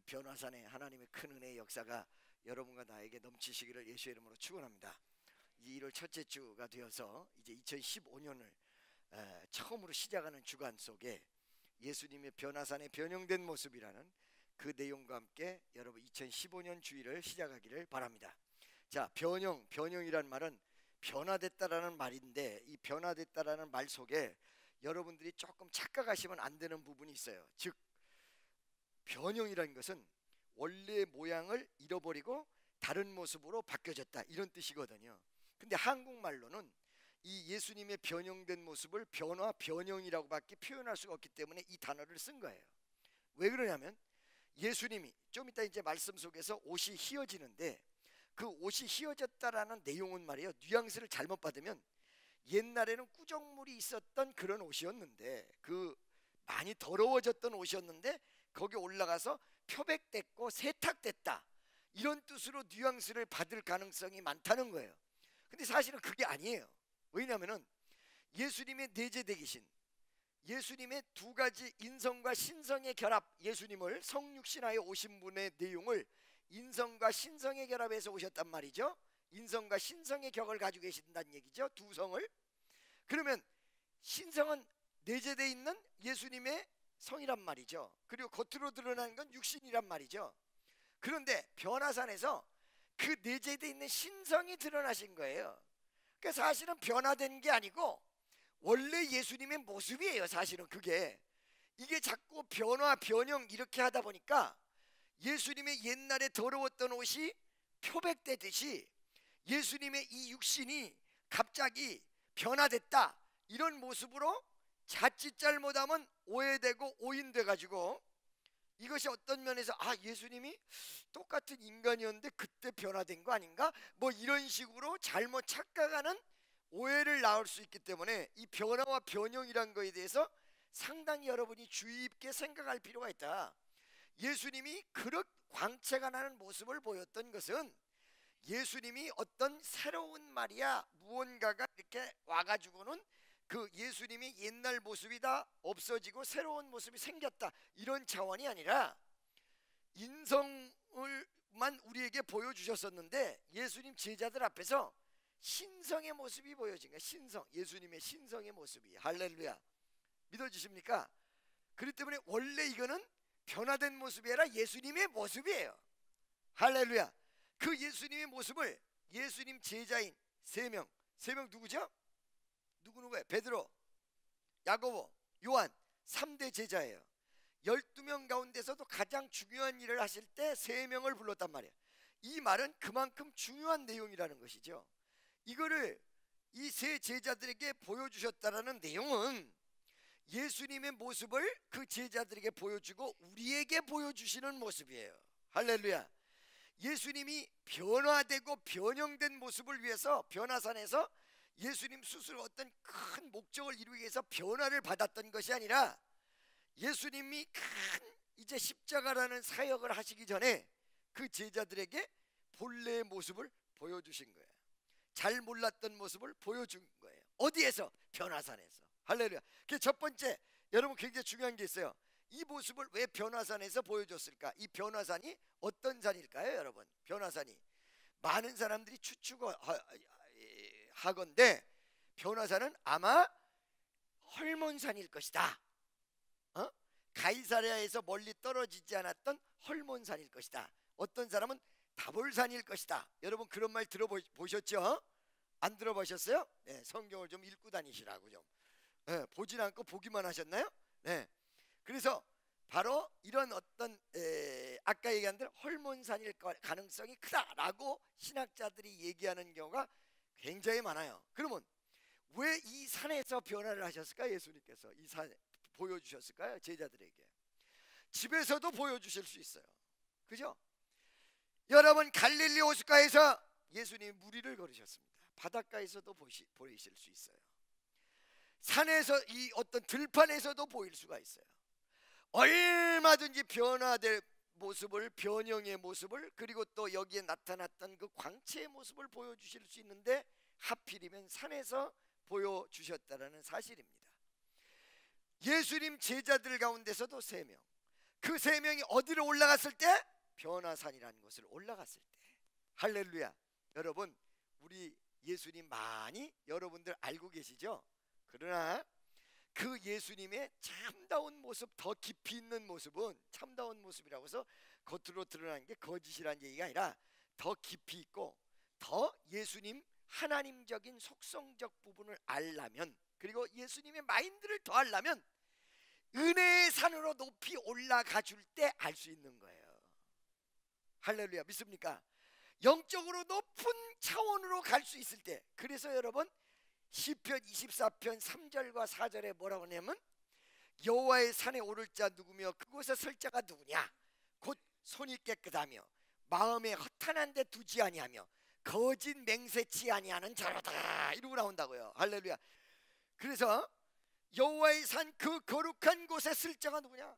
변화산에 하나님의 큰 은혜의 역사가 여러분과 나에게 넘치시기를 예수의 이름으로 축원합니다. 이 1월 첫째 주가 되어서 이제 2015년을 처음으로 시작하는 주간 속에 예수님의 변화산의 변형된 모습이라는 그 내용과 함께 여러분 2015년 주일을 시작하기를 바랍니다. 자, 변형이란 말은 변화됐다라는 말인데, 이 변화됐다라는 말 속에 여러분들이 조금 착각하시면 안 되는 부분이 있어요. 즉 변형이라는 것은 원래 모양을 잃어버리고 다른 모습으로 바뀌어졌다, 이런 뜻이거든요. 근데 한국말로는 이 예수님의 변형된 모습을 변형이라고밖에 표현할 수가 없기 때문에 이 단어를 쓴 거예요. 왜 그러냐면 예수님이 좀 이따 이제 말씀 속에서 옷이 휘어지는데, 그 옷이 휘어졌다라는 내용은 말이에요, 뉘앙스를 잘못 받으면 옛날에는 꾸정물이 있었던 그런 옷이었는데, 그 많이 더러워졌던 옷이었는데 거기 올라가서 표백됐고 세탁됐다, 이런 뜻으로 뉘앙스를 받을 가능성이 많다는 거예요. 근데 사실은 그게 아니에요. 왜냐하면 예수님의 내재되기신, 예수님의 두 가지 인성과 신성의 결합, 예수님을 성육신하여 오신 분의 내용을 인성과 신성의 결합해서 오셨단 말이죠. 인성과 신성의 격을 가지고 계신다는 얘기죠, 두 성을. 그러면 신성은 내재되어 있는 예수님의 성이란 말이죠. 그리고 겉으로 드러나는 건 육신이란 말이죠. 그런데 변화산에서 그 내재되어 있는 신성이 드러나신 거예요. 그러니까 사실은 변화된 게 아니고 원래 예수님의 모습이에요. 사실은 그게, 이게 자꾸 변형 이렇게 하다 보니까 예수님의 옛날에 더러웠던 옷이 표백되듯이 예수님의 이 육신이 갑자기 변화됐다, 이런 모습으로 자칫 잘못하면 오해되고 오인돼 가지고 이것이 어떤 면에서 예수님이 똑같은 인간이었는데 그때 변화된 거 아닌가, 뭐 이런 식으로 잘못 착각하는 오해를 낳을 수 있기 때문에 이 변화와 변형이란 거에 대해서 상당히 여러분이 주의 깊게 생각할 필요가 있다. 예수님이 그렇게 광채가 나는 모습을 보였던 것은 예수님이 어떤 새로운 말이야, 무언가가 이렇게 와가지고는 그 예수님이 옛날 모습이 다 없어지고 새로운 모습이 생겼다, 이런 차원이 아니라 인성을만 우리에게 보여주셨었는데 예수님 제자들 앞에서 신성의 모습이 보여진 거야. 신성, 예수님의 신성의 모습이. 할렐루야, 믿어주십니까? 그렇기 때문에 원래 이거는 변화된 모습이 아니라 예수님의 모습이에요. 할렐루야. 그 예수님의 모습을 예수님 제자인 세 명 누구죠? 누구예요? 베드로, 야고보, 요한, 3대 제자예요. 12명 가운데서도 가장 중요한 일을 하실 때 3명을 불렀단 말이에요. 이 말은 그만큼 중요한 내용이라는 것이죠. 이거를 이 세 제자들에게 보여주셨다라는 내용은 예수님의 모습을 그 제자들에게 보여주고 우리에게 보여주시는 모습이에요. 할렐루야. 예수님이 변화되고 변형된 모습을 위해서 변화산에서 예수님 스스로 어떤 큰 목적을 이루기 위해서 변화를 받았던 것이 아니라 예수님이 큰 이제 십자가라는 사역을 하시기 전에 그 제자들에게 본래의 모습을 보여주신 거예요. 잘 몰랐던 모습을 보여준 거예요. 어디에서? 변화산에서. 할렐루야. 그 첫 번째, 여러분 굉장히 중요한 게 있어요. 이 모습을 왜 변화산에서 보여줬을까? 이 변화산이 어떤 산일까요, 여러분? 변화산이 많은 사람들이 추측하건대 변화산은 아마 헐몬산일 것이다. 가이사랴에서 멀리 떨어지지 않았던 헐몬산일 것이다. 어떤 사람은 다볼산일 것이다. 여러분 그런 말 들어보셨죠? 안 들어보셨어요? 네, 성경을 좀 읽고 다니시라고 좀. 네, 보진 않고 보기만 하셨나요? 네. 그래서 바로 이런 어떤 아까 얘기한 대로 헐몬산일 가능성이 크다라고 신학자들이 얘기하는 경우가 굉장히 많아요. 그러면 왜 이 산에서 변화를 하셨을까? 예수님께서 이 산에 보여주셨을까요? 제자들에게. 집에서도 보여주실 수 있어요. 그죠? 여러분 갈릴리 호숫가에서 예수님이 무리를 걸으셨습니다. 바닷가에서도 보이실 수 있어요. 산에서, 이 어떤 들판에서도 보일 수가 있어요. 얼마든지 변화될 모습을, 변형의 모습을, 그리고 또 여기에 나타났던 그 광채의 모습을 보여주실 수 있는데 하필이면 산에서 보여주셨다는 사실입니다. 예수님 제자들 가운데서도 3명, 그 세 명이 어디로 올라갔을 때? 변화산이라는 곳을 올라갔을 때. 할렐루야. 여러분, 우리 예수님 많이 여러분들 알고 계시죠? 그러나 그 예수님의 참다운 모습, 더 깊이 있는 모습은, 참다운 모습이라고 해서 겉으로 드러나는 게 거짓이라는 얘기가 아니라 더 깊이 있고 더 예수님 하나님적인 속성적 부분을 알려면, 그리고 예수님의 마인드를 더 알려면 은혜의 산으로 높이 올라가 줄 때 알 수 있는 거예요. 할렐루야. 믿습니까? 영적으로 높은 차원으로 갈 수 있을 때. 그래서 여러분, 시편 24편 3절과 4절에 뭐라고 하냐면, 여호와의 산에 오를 자 누구며 그곳에 설 자가 누구냐? 곧 손이 깨끗하며 마음에 허탄한 데 두지 아니하며 거짓 맹세치 아니하는 자로다. 이러고 나온다고요. 할렐루야. 그래서 여호와의 산 그 거룩한 곳에 쓸 자가 누구냐?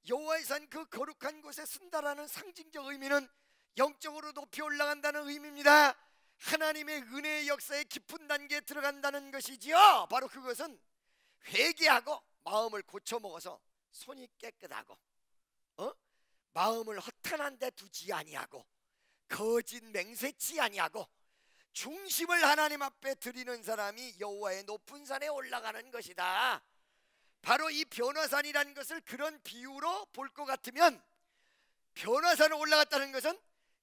여호와의 산 그 거룩한 곳에 쓴다라는 상징적 의미는 영적으로 높이 올라간다는 의미입니다. 하나님의 은혜의 역사에 깊은 단계에 들어간다는 것이지요. 바로 그것은 회개하고 마음을 고쳐먹어서 손이 깨끗하고 마음을 허탄한 데 두지 아니하고 거짓 맹세치 아니하고 중심을 하나님 앞에 드리는 사람이 여호와의 높은 산에 올라가는 것이다. 바로 이 변화산이라는 것을 그런 비유로 볼 것 같으면, 변화산에 올라갔다는 것은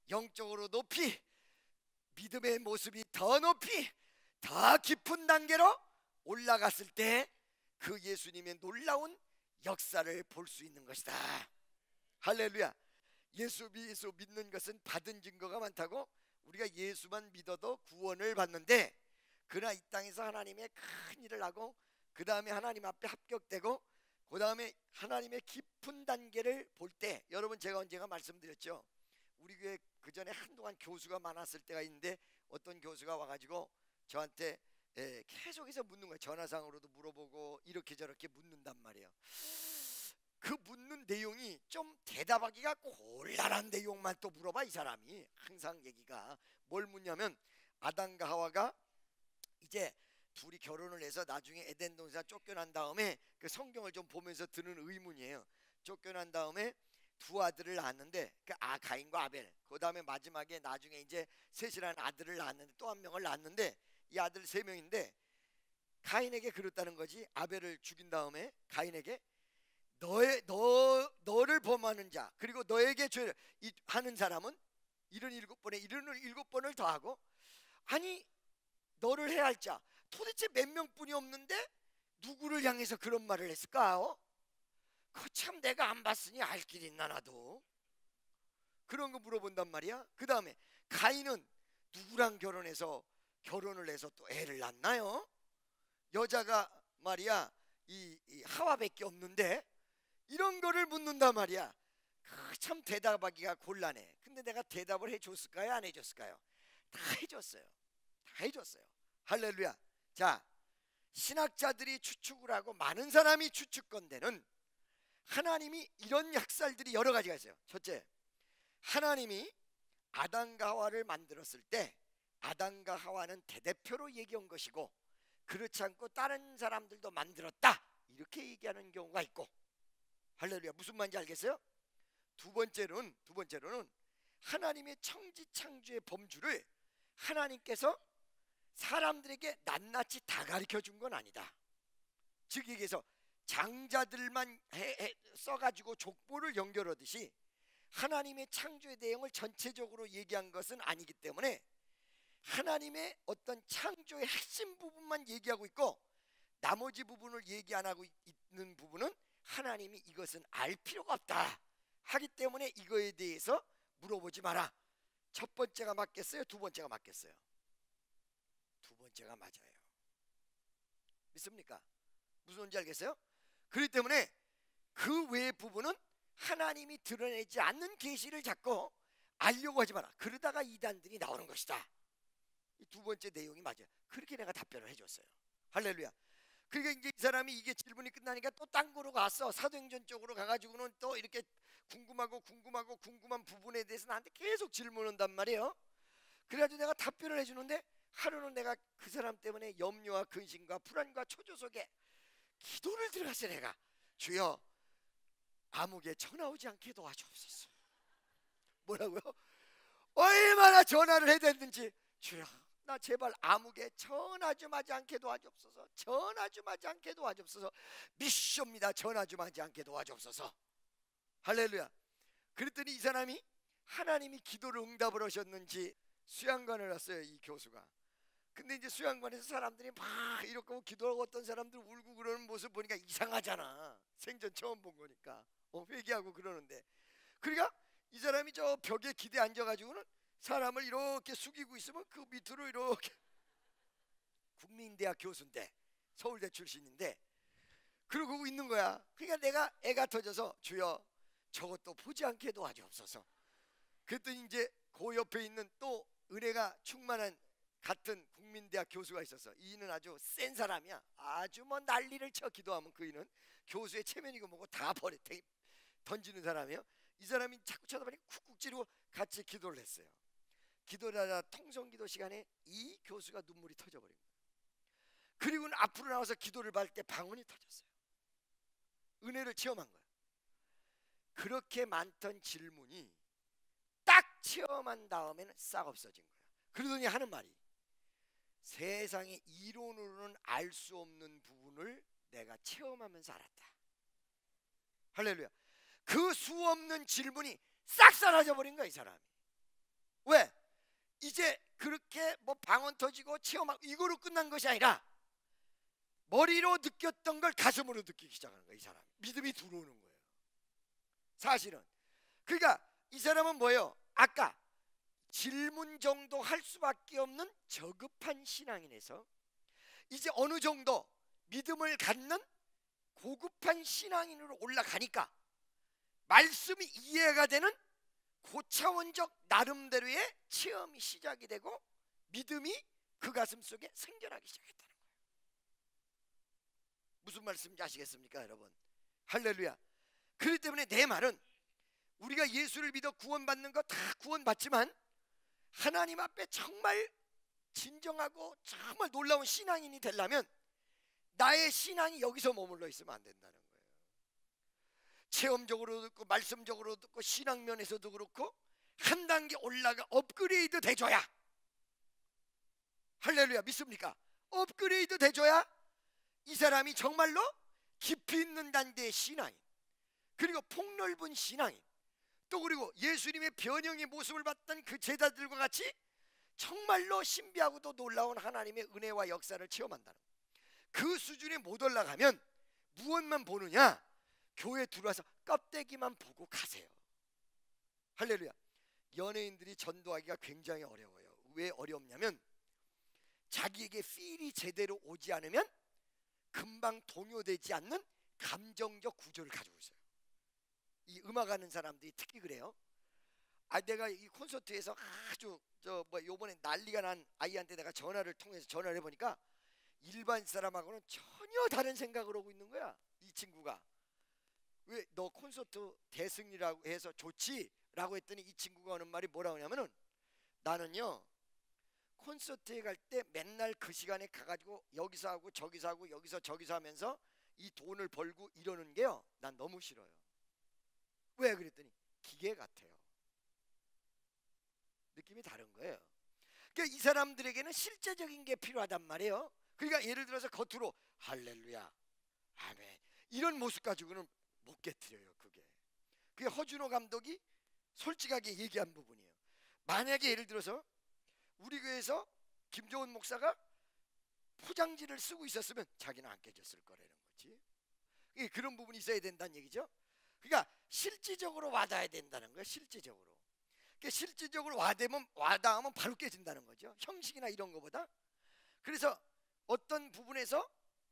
영적으로 높이, 믿음의 모습이 더 높이, 더 깊은 단계로 올라갔을 때 그 예수님의 놀라운 역사를 볼 수 있는 것이다. 할렐루야. 예수 믿는 것은 받은 증거가 많다고, 우리가 예수만 믿어도 구원을 받는데, 그러나 이 땅에서 하나님의 큰 일을 하고 그 다음에 하나님 앞에 합격되고 그 다음에 하나님의 깊은 단계를 볼 때, 여러분 제가 언젠가 말씀드렸죠. 우리 교회 그 전에 한동안 교수가 많았을 때가 있는데, 어떤 교수가 와가지고 저한테 계속해서 묻는 거예요. 전화상으로도 물어보고 이렇게 저렇게 묻는단 말이에요. 그 묻는 내용이 좀 대답하기가 곤란한 내용만 또 물어봐. 이 사람이 항상 얘기가 뭘 묻냐면, 아담과 하와가 이제 둘이 결혼을 해서 나중에 에덴 동산 쫓겨난 다음에 그 성경을 좀 보면서 드는 의문이에요. 쫓겨난 다음에 두 아들을 낳았는데, 그 가인과 아벨, 그 다음에 마지막에 나중에 이제 셋이라는 아들을 낳았는데, 또 한 명을 낳았는데, 이 아들 세 명인데 가인에게 그랬다는 거지. 아벨을 죽인 다음에 가인에게 너를 범하는 자, 그리고 너에게 죄를 하는 사람은 77번을 더하고, 아니 너를 해야 할 자 도대체 몇 명뿐이 없는데 누구를 향해서 그런 말을 했을까요? 그 참 내가 안 봤으니 알 길이 있나 나도. 그런 거 물어본단 말이야. 그 다음에 가인은 누구랑 결혼을 해서 또 애를 낳나요? 여자가 말이야 이 하와밖에 없는데, 이런 거를 묻는단 말이야. 참 대답하기가 곤란해. 근데 내가 대답을 해줬을까요? 안 해줬을까요? 다 해줬어요. 다 해줬어요. 할렐루야. 자, 신학자들이 추측을 하고 많은 사람이 추측건대는, 하나님이 이런 학살들이 여러 가지가 있어요. 첫째, 하나님이 아담과 하와를 만들었을 때 아담과 하와는 대대표로 얘기한 것이고, 그렇지 않고 다른 사람들도 만들었다, 이렇게 얘기하는 경우가 있고. 할렐루야. 무슨 말인지 알겠어요? 두 번째로는 하나님의 천지창조의 범주를 하나님께서 사람들에게 낱낱이 다 가르쳐 준 건 아니다. 즉 얘기해서 장자들만 써가지고 족보를 연결하듯이 하나님의 창조의 내용을 전체적으로 얘기한 것은 아니기 때문에, 하나님의 어떤 창조의 핵심 부분만 얘기하고 있고 나머지 부분을 얘기 안 하고 있는 부분은 하나님이 이것은 알 필요가 없다 하기 때문에 이거에 대해서 물어보지 마라. 첫 번째가 맞겠어요? 두 번째가 맞겠어요? 두 번째가 맞아요. 믿습니까? 무슨 말인지 알겠어요? 그렇기 때문에 그 외의 부분은 하나님이 드러내지 않는 계시를 자꾸 알려고 하지 마라. 그러다가 이단들이 나오는 것이다. 이 두 번째 내용이 맞아요. 그렇게 내가 답변을 해줬어요. 할렐루야. 그러니까 이제 이 사람이 이게 질문이 끝나니까 또 딴 거로 갔어. 사도행전 쪽으로 가가지고는 또 이렇게 궁금한 부분에 대해서 나한테 계속 질문한단 말이에요. 그래가지고 내가 답변을 해주는데, 하루는 내가 그 사람 때문에 염려와 근심과 불안과 초조 속에 기도를 들어갔어요. 내가 주여, 암흑에 전화 오지 않게 도와주옵소서. 뭐라고요? 얼마나 전화를 해야 됐는지, 주여 나 제발 암흑에 전화 좀 하지 않게 도와주옵소서. 전화 좀 하지 않게 도와주옵소서. 미쇼입니다. 전화 좀 하지 않게 도와주옵소서. 할렐루야. 그랬더니 이 사람이 하나님이 기도를 응답을 하셨는지 수양관을 왔어요, 이 교수가. 근데 이제 수양관에서 사람들이 막 이렇게 기도하고 어떤 사람들 울고 그러는 모습 보니까 이상하잖아. 생전 처음 본 거니까 회개하고 그러는데, 그러니까 이 사람이 저 벽에 기대 앉아가지고는 사람을 이렇게 숙이고 있으면 그 밑으로 이렇게, 국민대학 교수인데 서울대 출신인데 그러고 있는 거야. 그러니까 내가 애가 터져서 주여 저것도 보지 않게 도와주옵소서. 그랬더니 이제 그 옆에 있는 또 은혜가 충만한 같은 국민대학 교수가 있었어. 이는 아주 센 사람이야. 아주 뭐 난리를 쳐 기도하면 그 이는 교수의 체면이고 뭐고 다 던지는 사람이에요. 이 사람이 자꾸 쳐다보니 쿡쿡 찌르고 같이 기도를 했어요. 기도를 하다 통성기도 시간에 이 교수가 눈물이 터져버린 거예요. 그리고는 앞으로 나와서 기도를 받을 때 방언이 터졌어요. 은혜를 체험한 거예요. 그렇게 많던 질문이 딱 체험한 다음에는 싹 없어진 거예요. 그러더니 하는 말이, 세상의 이론으로는 알 수 없는 부분을 내가 체험하면서 알았다. 할렐루야. 그 수없는 질문이 싹 사라져 버린 거야, 이 사람이. 왜? 이제 그렇게 뭐 방언 터지고 체험하고 이거로 끝난 것이 아니라 머리로 느꼈던 걸 가슴으로 느끼기 시작하는 거야, 이 사람. 믿음이 들어오는 거예요, 사실은. 그러니까 이 사람은 뭐예요? 아까 질문 정도 할 수밖에 없는 저급한 신앙인에서 이제 어느 정도 믿음을 갖는 고급한 신앙인으로 올라가니까 말씀이 이해가 되는 고차원적 나름대로의 체험이 시작이 되고 믿음이 그 가슴 속에 생겨나기 시작했다는 거예요. 무슨 말씀인지 아시겠습니까, 여러분? 할렐루야. 그렇기 때문에 내 말은 우리가 예수를 믿어 구원받는 거 다 구원받지만 하나님 앞에 정말 진정하고 정말 놀라운 신앙인이 되려면 나의 신앙이 여기서 머물러 있으면 안 된다는 거예요. 체험적으로도 듣고 말씀적으로도 듣고 신앙면에서도 그렇고 한 단계 올라가 업그레이드 돼줘야, 할렐루야, 믿습니까? 업그레이드 돼줘야 이 사람이 정말로 깊이 있는 단계의 신앙인, 그리고 폭넓은 신앙인, 또 그리고 예수님의 변형의 모습을 봤던 그 제자들과 같이 정말로 신비하고도 놀라운 하나님의 은혜와 역사를 체험한다는 거예요. 그 수준에 못 올라가면 무엇만 보느냐? 교회 들어와서 껍데기만 보고 가세요. 할렐루야. 연예인들이 전도하기가 굉장히 어려워요. 왜 어렵냐면 자기에게 필이 제대로 오지 않으면 금방 동요되지 않는 감정적 구조를 가지고 있어요. 이 음악하는 사람들이 특히 그래요. 내가 이 콘서트에서 아주 요번에 난리가 난 아이한테 내가 전화를 통해서 전화를 해보니까 일반 사람하고는 전혀 다른 생각을 하고 있는 거야. 이 친구가 왜 너 콘서트 대승이라고 해서 좋지? 라고 했더니 이 친구가 하는 말이 뭐라고 하냐면은, 나는요 콘서트에 갈 때 맨날 그 시간에 가가지고 여기서 하고 저기서 하고 여기서 저기서 하면서 이 돈을 벌고 이러는 게요 난 너무 싫어요. 왜? 그랬더니 기계 같아요. 느낌이 다른 거예요. 그러니까 이 사람들에게는 실제적인 게 필요하단 말이에요. 그러니까 예를 들어서 겉으로 할렐루야 아멘 이런 모습 가지고는 못 깨트려요. 그게 허준호 감독이 솔직하게 얘기한 부분이에요. 만약에 예를 들어서 우리 교회에서 김종훈 목사가 포장지를 쓰고 있었으면 자기는 안 깨졌을 거라는 거지. 그런 부분이 있어야 된다는 얘기죠. 그러니까 실질적으로 와닿아야 된다는 거예요. 실질적으로. 그러니까 실질적으로 와닿으면 바로 깨진다는 거죠. 형식이나 이런 거보다. 그래서 어떤 부분에서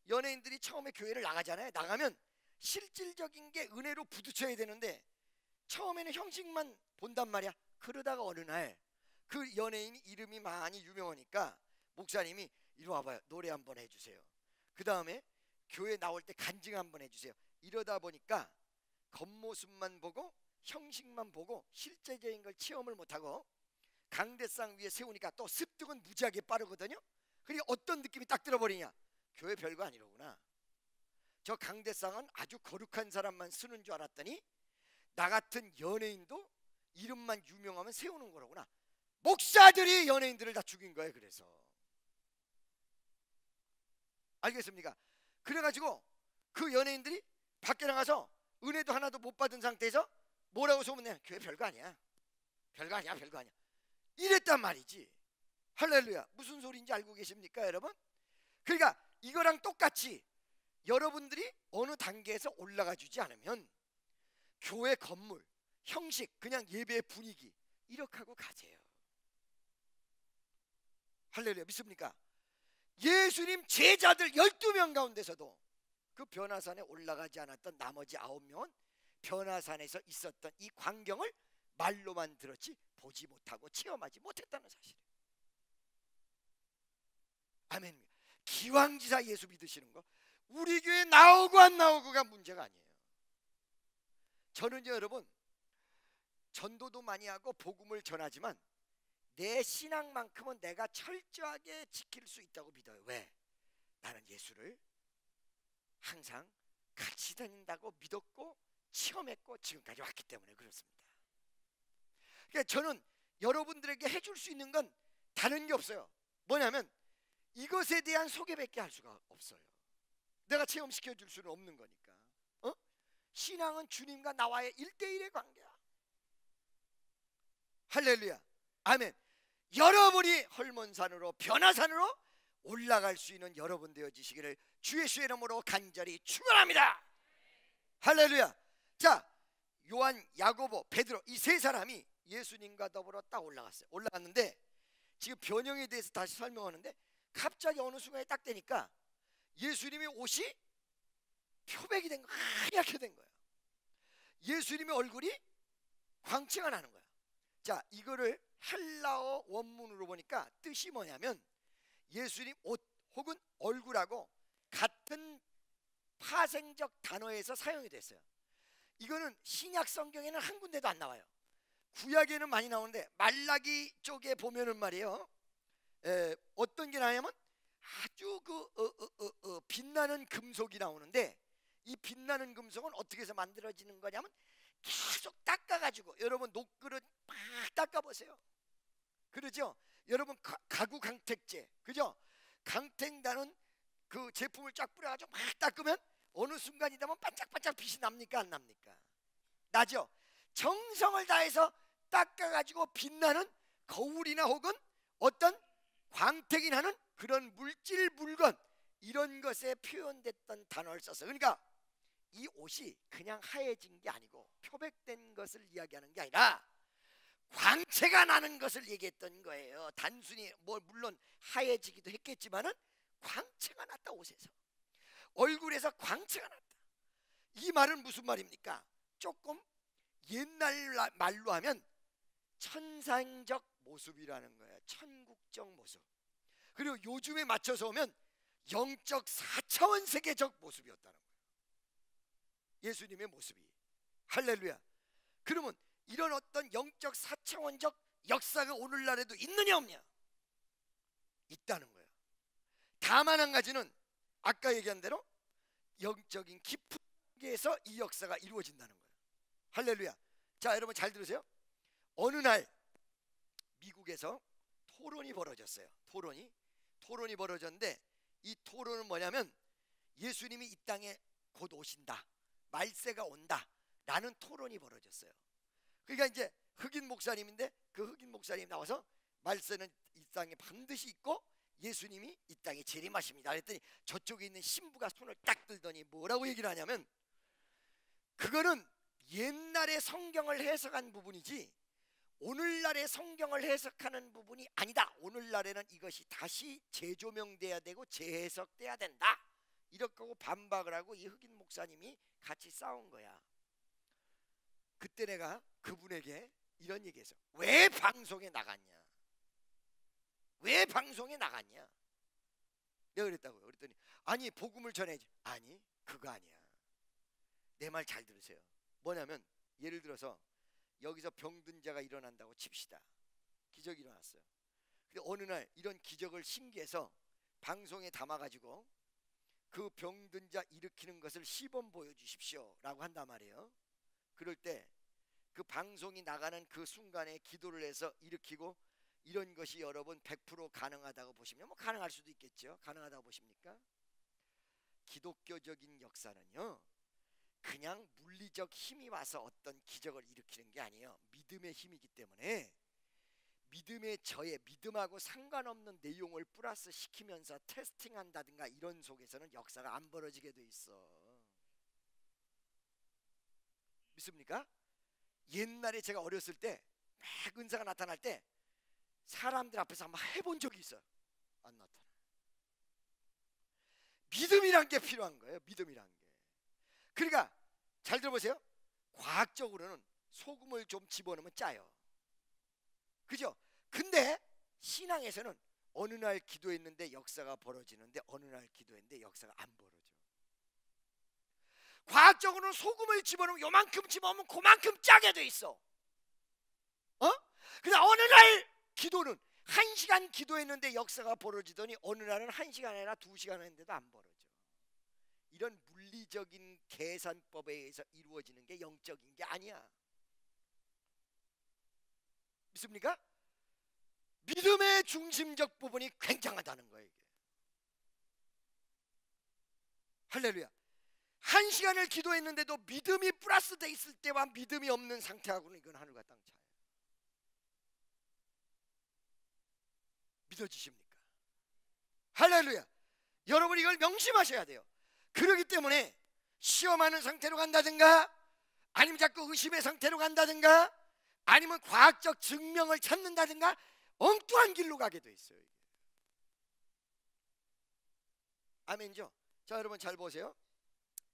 연예인들이 처음에 교회를 나가잖아요. 나가면 실질적인 게 은혜로 부딪혀야 되는데 처음에는 형식만 본단 말이야. 그러다가 어느 날 그 연예인 이름이 많이 유명하니까 목사님이 이리 와봐요. 노래 한번 해주세요. 그 다음에 교회 나올 때 간증 한번 해주세요. 이러다 보니까 겉모습만 보고 형식만 보고 실제적인 걸 체험을 못하고 강대상 위에 세우니까 또 습득은 무지하게 빠르거든요. 그러니까 어떤 느낌이 딱 들어버리냐? 교회 별거 아니로구나. 저 강대상은 아주 거룩한 사람만 쓰는 줄 알았더니 나 같은 연예인도 이름만 유명하면 세우는 거라구나. 목사들이 연예인들을 다 죽인 거예요. 그래서 알겠습니까? 그래가지고 그 연예인들이 밖에 나가서 은혜도 하나도 못 받은 상태에서 뭐라고 소문내? 교회 별거 아니야, 별거 아니야, 별거 아니야, 이랬단 말이지. 할렐루야. 무슨 소리인지 알고 계십니까 여러분? 그러니까 이거랑 똑같이 여러분들이 어느 단계에서 올라가 주지 않으면 교회 건물, 형식, 그냥 예배의 분위기 이렇게 하고 가세요. 할렐루야. 믿습니까? 예수님 제자들 12명 가운데서도 그 변화산에 올라가지 않았던 나머지 9명은 변화산에서 있었던 이 광경을 말로만 들었지 보지 못하고 체험하지 못했다는 사실. 아멘. 기왕지사 예수 믿으시는 거 우리 교회 나오고 안 나오고가 문제가 아니에요. 저는요 여러분, 전도도 많이 하고 복음을 전하지만 내 신앙만큼은 내가 철저하게 지킬 수 있다고 믿어요. 왜? 나는 예수를 항상 같이 다닌다고 믿었고 체험했고 지금까지 왔기 때문에 그렇습니다. 그러니까 저는 여러분들에게 해줄 수 있는 건 다른 게 없어요. 뭐냐면 이것에 대한 소개밖에 할 수가 없어요. 내가 체험시켜 줄 수는 없는 거니까. 신앙은 주님과 나와의 1대1의 관계야. 할렐루야. 아멘. 여러분이 헐몬산으로 변화산으로 올라갈 수 있는 여러분 되어지시기를 주 예수의 이름으로 간절히 축원합니다. 할렐루야. 자, 요한, 야고보, 베드로 이 세 사람이 예수님과 더불어 딱 올라갔어요. 올라갔는데 지금 변형에 대해서 다시 설명하는데 갑자기 어느 순간에 딱 되니까 예수님의 옷이 표백이 된 거야. 하얗게 된 거야. 예수님의 얼굴이 광채가 나는 거야. 자, 이거를 헬라어 원문으로 보니까 뜻이 뭐냐면 예수님 옷 혹은 얼굴하고 같은 파생적 단어에서 사용이 됐어요. 이거는 신약 성경에는 한 군데도 안 나와요. 구약에는 많이 나오는데 말라기 쪽에 보면은 말이에요, 어떤 게 나냐면 아주 빛나는 금속이 나오는데 이 빛나는 금속은 어떻게 해서 만들어지는 거냐면 계속 닦아가지고, 여러분 녹그릇 막 닦아보세요. 그러죠? 여러분 가구 강택제, 그죠? 강택나는 그 제품을 쫙 뿌려가지고 막 닦으면 어느 순간이 되면 반짝반짝 빛이 납니까 안 납니까? 나죠? 정성을 다해서 닦아가지고 빛나는 거울이나 혹은 어떤 광택이 나는 그런 물질, 물건, 이런 것에 표현됐던 단어를 썼어요. 그러니까 이 옷이 그냥 하얘진 게 아니고 표백된 것을 이야기하는 게 아니라 광채가 나는 것을 얘기했던 거예요. 단순히 뭐 물론 하얘지기도 했겠지만은 광채가 났다. 옷에서, 얼굴에서 광채가 났다. 이 말은 무슨 말입니까? 조금 옛날 말로 하면 천상적 모습이라는 거예요. 천국적 모습. 그리고 요즘에 맞춰서 오면 영적 4차원 세계적 모습이었다는 거예요. 예수님의 모습이. 할렐루야. 그러면 이런 어떤 영적 4차원적 역사가 오늘날에도 있느냐 없냐? 있다는 거예요. 다만 한 가지는 아까 얘기한 대로 영적인 깊은 세계에서 이 역사가 이루어진다는 거예요. 할렐루야. 자, 여러분 잘 들으세요. 어느 날 미국에서 토론이 벌어졌어요. 토론이 벌어졌는데 이 토론은 뭐냐면 예수님이 이 땅에 곧 오신다, 말세가 온다 라는 토론이 벌어졌어요. 그러니까 이제 흑인 목사님인데 그 흑인 목사님이 나와서 말세는 이 땅에 반드시 있고 예수님이 이 땅에 재림하십니다 그랬더니 저쪽에 있는 신부가 손을 딱 들더니 뭐라고 얘기를 하냐면, 그거는 옛날의 성경을 해석한 부분이지 오늘날의 성경을 해석하는 부분이 아니다. 오늘날에는 이것이 다시 재조명돼야 되고 재해석돼야 된다. 이렇게 하고 반박을 하고 이 흑인 목사님이 같이 싸운 거야. 그때 내가 그분에게 이런 얘기했어. 왜 방송에 나갔냐? 왜 방송에 나갔냐? 내가 그랬다고요. 그랬더니 아니 복음을 전해야지. 아니 그거 아니야. 내 말 잘 들으세요. 뭐냐면 예를 들어서 여기서 병든 자가 일어난다고 칩시다. 기적이 일어났어요. 근데 어느 날 이런 기적을 신기해서 방송에 담아가지고 그 병든 자 일으키는 것을 시범 보여주십시오 라고 한단 말이에요. 그럴 때 그 방송이 나가는 그 순간에 기도를 해서 일으키고 이런 것이 여러분 100% 가능하다고 보시면 뭐 가능할 수도 있겠죠. 가능하다고 보십니까? 기독교적인 역사는요, 그냥 물리적 힘이 와서 어떤 기적을 일으키는 게 아니에요. 믿음의 힘이기 때문에 믿음의 저의 믿음하고 상관없는 내용을 플러스 시키면서 테스팅한다든가 이런 속에서는 역사가 안 벌어지게 돼 있어. 믿습니까? 옛날에 제가 어렸을 때 막 은사가 나타날 때 사람들 앞에서 한번 해본 적이 있어요. 안 나타나. 믿음이란 게 필요한 거예요. 믿음이란 게. 그러니까 잘 들어보세요. 과학적으로는 소금을 좀 집어넣으면 짜요. 그죠? 근데 신앙에서는 어느 날 기도했는데 역사가 벌어지는데 어느 날 기도했는데 역사가 안 벌어져. 과학적으로는 소금을 집어넣으면 요만큼 집어넣으면 그만큼 짜게 돼 있어. 근데 어느 날 기도는 1시간 기도했는데 역사가 벌어지더니 어느 날은 1시간 아니라 2시간 했는데도 안 벌어져. 이런 물리적인 계산법에 의해서 이루어지는 게 영적인 게 아니야. 믿습니까? 믿음의 중심적 부분이 굉장하다는 거예요. 이게. 할렐루야. 1시간을 기도했는데도 믿음이 플러스 돼 있을 때와 믿음이 없는 상태하고는 이건 하늘과 땅 차이예요. 믿어지십니까? 할렐루야. 여러분 이걸 명심하셔야 돼요. 그렇기 때문에 시험하는 상태로 간다든가 아니면 자꾸 의심의 상태로 간다든가 아니면 과학적 증명을 찾는다든가 엉뚱한 길로 가게 돼 있어요. 아멘죠? 자, 여러분 잘 보세요.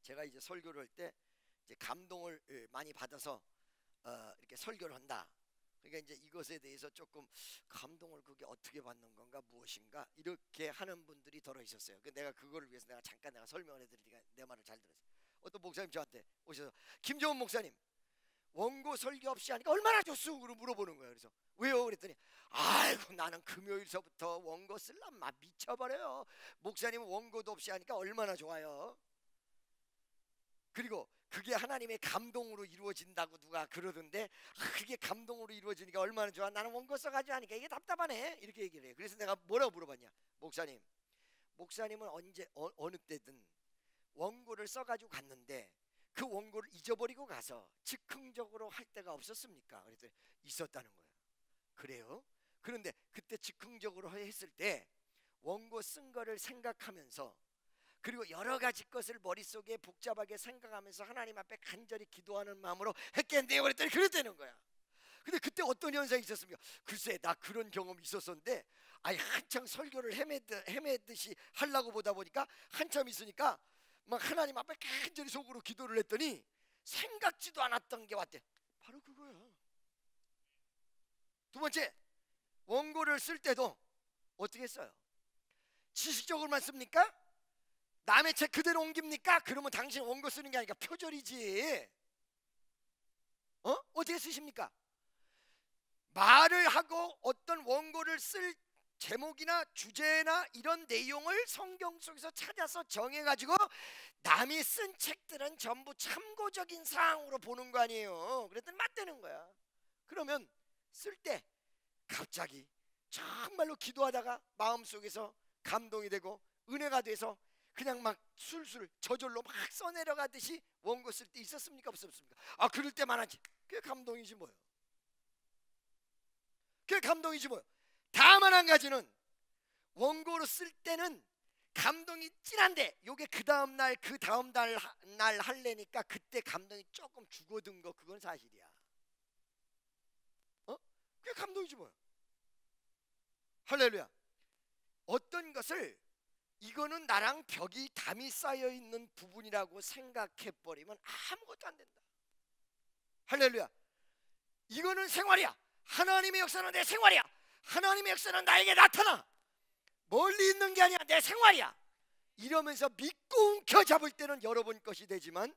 제가 이제 설교를 할 때 이제 감동을 많이 받아서 이렇게 설교를 한다. 그러니까 이제 이것에 대해서 조금 감동을 그게 어떻게 받는 건가 무엇인가 이렇게 하는 분들이 더러 있었어요. 내가 그거를 위해서 내가 잠깐 설명을 해드리니까 내 말을 잘 들었어요. 어떤 목사님 저한테 오셔서 김정은 목사님 원고 설교 없이 하니까 얼마나 좋소? 물어보는 거예요. 그래서 왜요? 그랬더니 아이고 나는 금요일서부터 원고 쓸란 막 미쳐버려요. 목사님은 원고도 없이 하니까 얼마나 좋아요. 그리고 그게 하나님의 감동으로 이루어진다고 누가 그러던데 그게 감동으로 이루어지니까 얼마나 좋아. 나는 원고 써가지고 하니까 이게 답답하네. 이렇게 얘기를 해요. 그래서 내가 뭐라고 물어봤냐. 목사님은 언제 어느 때든 원고를 써가지고 갔는데 그 원고를 잊어버리고 가서 즉흥적으로 할 때가 없었습니까? 그랬더니 있었다는 거예요. 그래요? 그런데 그때 즉흥적으로 했을 때 원고 쓴 거를 생각하면서 그리고 여러 가지 것을 머릿속에 복잡하게 생각하면서 하나님 앞에 간절히 기도하는 마음으로 했겠네요. 그랬더니 그랬다는 거야. 근데 그때 어떤 현상이 있었습니까? 글쎄 나 그런 경험이 있었었는데 아니 한창 설교를 헤매듯이 하려고 보다 보니까 한참 있으니까 막 하나님 앞에 간절히 속으로 기도를 했더니 생각지도 않았던 게 왔대. 바로 그거야. 두 번째, 원고를 쓸 때도 어떻게 써요? 지식적으로만 씁니까? 남의 책 그대로 옮깁니까? 그러면 당신 원고 쓰는 게 아니라 표절이지. 어떻게 쓰십니까? 말을 하고 어떤 원고를 쓸 제목이나 주제나 이런 내용을 성경 속에서 찾아서 정해가지고 남이 쓴 책들은 전부 참고적인 사항으로 보는 거 아니에요. 그랬더니 맞대는 거야. 그러면 쓸 때 갑자기 정말로 기도하다가 마음속에서 감동이 되고 은혜가 돼서 그냥 막 술술 저절로 막 써내려가듯이 원고 쓸 때 있었습니까? 없었습니까? 아 그럴 때 많았지. 그게 감동이지 뭐예요. 그게 감동이지 뭐예요. 다만 한 가지는 원고로 쓸 때는 감동이 진한데 요게 그 다음 날 할래니까 그때 감동이 조금 죽어든 거 그건 사실이야. 그게 감동이지 뭐예요. 할렐루야. 어떤 것을 이거는 나랑 벽이 담이 쌓여 있는 부분이라고 생각해 버리면 아무것도 안 된다. 할렐루야. 이거는 생활이야. 하나님의 역사는 내 생활이야. 하나님의 역사는 나에게 나타나. 멀리 있는 게 아니야. 내 생활이야. 이러면서 믿고 움켜잡을 때는 여러분 것이 되지만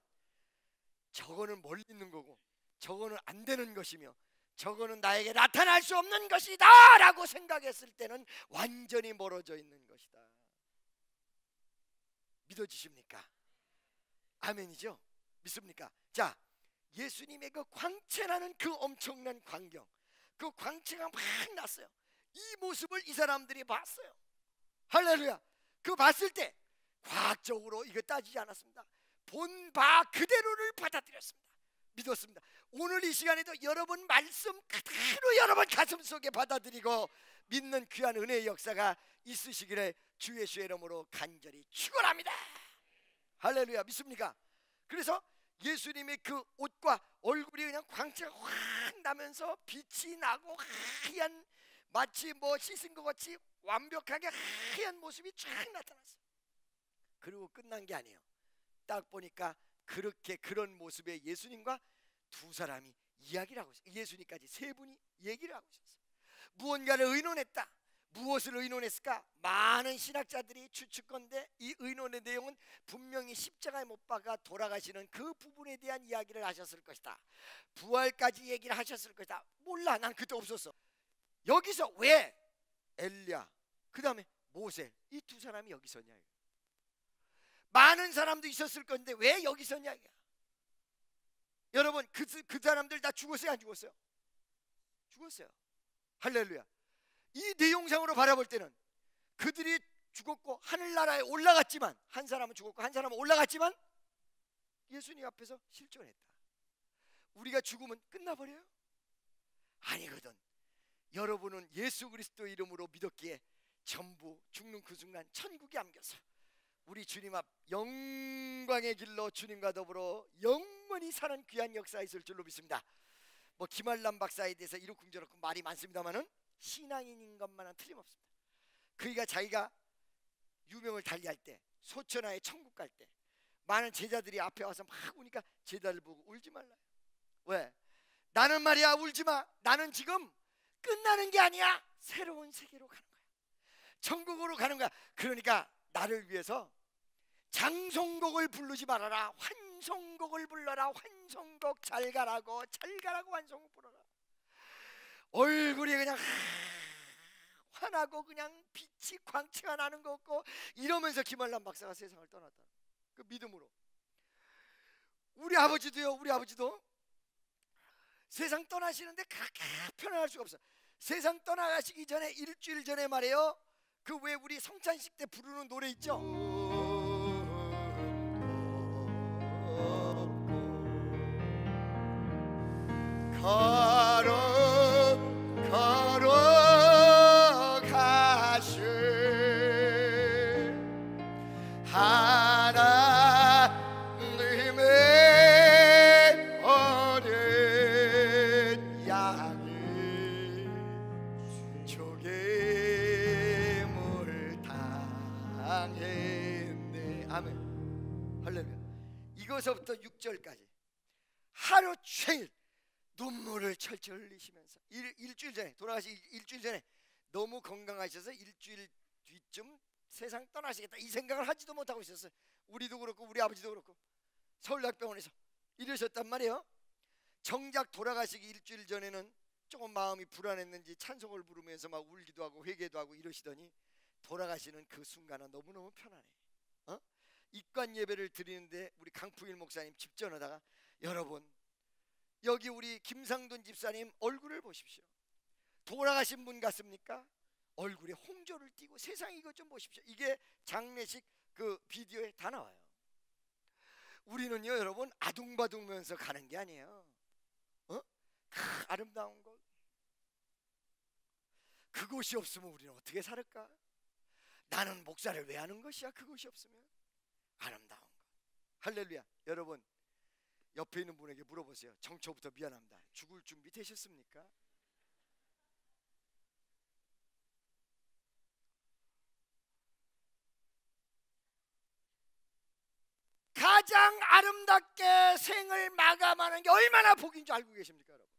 저거는 멀리 있는 거고 저거는 안 되는 것이며 저거는 나에게 나타날 수 없는 것이다 라고 생각했을 때는 완전히 멀어져 있는 것이다. 믿어지십니까? 아멘이죠? 믿습니까? 자, 예수님의 그 광채라는 그 엄청난 광경, 그 광채가 막 났어요. 이 모습을 이 사람들이 봤어요. 할렐루야. 그 봤을 때 과학적으로 이거 따지지 않았습니다. 본 바 그대로를 받아들였습니다. 믿었습니다. 오늘 이 시간에도 여러분 말씀 그대로 여러분 가슴속에 받아들이고 믿는 귀한 은혜의 역사가 있으시기를 주 예수의 이름으로 간절히 축원합니다. 할렐루야. 믿습니까? 그래서 예수님의 그 옷과 얼굴이 그냥 광채가 확 나면서 빛이 나고 하얀, 마치 뭐 씻은 것 같이 완벽하게 하얀 모습이 쫙 나타났어요. 그리고 끝난 게 아니에요. 딱 보니까 그렇게 그런 모습의 예수님과 두 사람이 이야기를 하고 있어요. 예수님까지 세 분이 얘기를 하고 있었어요. 무언가를 의논했다. 무엇을 의논했을까? 많은 신학자들이 추측건데 이 의논의 내용은 분명히 십자가에 못 박아 돌아가시는 그 부분에 대한 이야기를 하셨을 것이다. 부활까지 얘기를 하셨을 것이다. 몰라, 난 그때 없었어. 여기서 왜 엘리야, 그 다음에 모세, 이 두 사람이 여기 있었냐? 많은 사람도 있었을 건데 왜 여기 있었냐? 여러분, 그 사람들 다 죽었어요, 안 죽었어요? 죽었어요. 할렐루야. 이 내용상으로 바라볼 때는 그들이 죽었고 하늘나라에 올라갔지만, 한 사람은 죽었고 한 사람은 올라갔지만 예수님 앞에서 실존했다. 우리가 죽으면 끝나버려요? 아니거든. 여러분은 예수 그리스도 이름으로 믿었기에 전부 죽는 그 순간 천국에 안겨서 우리 주님 앞 영광의 길로 주님과 더불어 영원히 사는 귀한 역사가 있을 줄로 믿습니다. 뭐 김한람 박사에 대해서 이렇쿵저렇쿵 말이 많습니다만은 신앙인인 것만은 틀림없습니다. 그이가 자기가 유명을 달리할 때, 소천하에 천국 갈 때 많은 제자들이 앞에 와서 막 우니까 제자를 보고 울지 말라. 왜? 나는 말이야 울지 마. 나는 지금 끝나는 게 아니야. 새로운 세계로 가는 거야. 천국으로 가는 거야. 그러니까 나를 위해서 장송곡을 부르지 말아라. 환송곡을 불러라. 환송곡 잘 가라고, 잘 가라고 환송곡 불러라. 얼굴이 그냥 환하고 그냥 빛이 광채가 나는 거 없고 이러면서 김한람 박사가 세상을 떠났다. 그 믿음으로. 우리 아버지도요. 우리 아버지도 세상 떠나시는데 그렇게 편안할 수가 없어. 세상 떠나가시기 전에 일주일 전에 말이에요. 그 왜 우리 성찬식 때 부르는 노래 있죠? 걸어가실 하나님의 어린 양이 죽임을 당했네. 아멘. 할렐루야. 이거서부터 6절까지 하루 종일 눈물을 철철 흘리시면서 일주일 전에 돌아가시 일주일 전에 너무 건강하셔서 일주일 뒤쯤 세상 떠나시겠다 이 생각을 하지도 못하고 있었어요. 우리도 그렇고 우리 아버지도 그렇고 서울대학병원에서 이러셨단 말이에요. 정작 돌아가시기 일주일 전에는 조금 마음이 불안했는지 찬송을 부르면서 막 울기도 하고 회개도 하고 이러시더니 돌아가시는 그 순간은 너무너무 편안해. 입관 예배를 드리는데 우리 강풍일 목사님 집 전하다가 여러분 여기 우리 김상돈 집사님 얼굴을 보십시오. 돌아가신 분 같습니까? 얼굴에 홍조를 띠고 세상 이것 좀 보십시오. 이게 장례식 그 비디오에 다 나와요. 우리는요 여러분 아둥바둥면서 가는 게 아니에요. 아름다운 것 그곳이 없으면 우리는 어떻게 살을까? 나는 목사를 왜 하는 것이야? 그곳이 없으면 아름다운 것. 할렐루야. 여러분 옆에 있는 분에게 물어보세요. 정초부터 미안합니다. 죽을 준비 되셨습니까? 가장 아름답게 생을 마감하는 게 얼마나 복인 줄 알고 계십니까 여러분?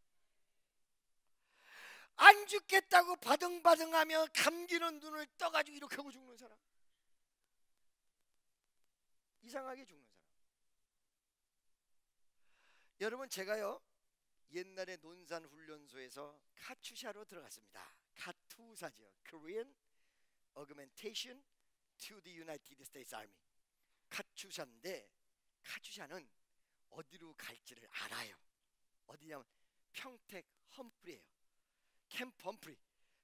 안 죽겠다고 바등바등하며 감기는 눈을 떠가지고 이렇게 하고 죽는 사람, 이상하게 죽는 사람. 여러분 제가요 옛날에 논산훈련소에서 카투샤로 들어갔습니다. 카투사죠. Korean Augmentation to the United States Army. 카투샤인데 카투샤는 어디로 갈지를 알아요. 어디냐면 평택 험프리예요. 캠프 험프리.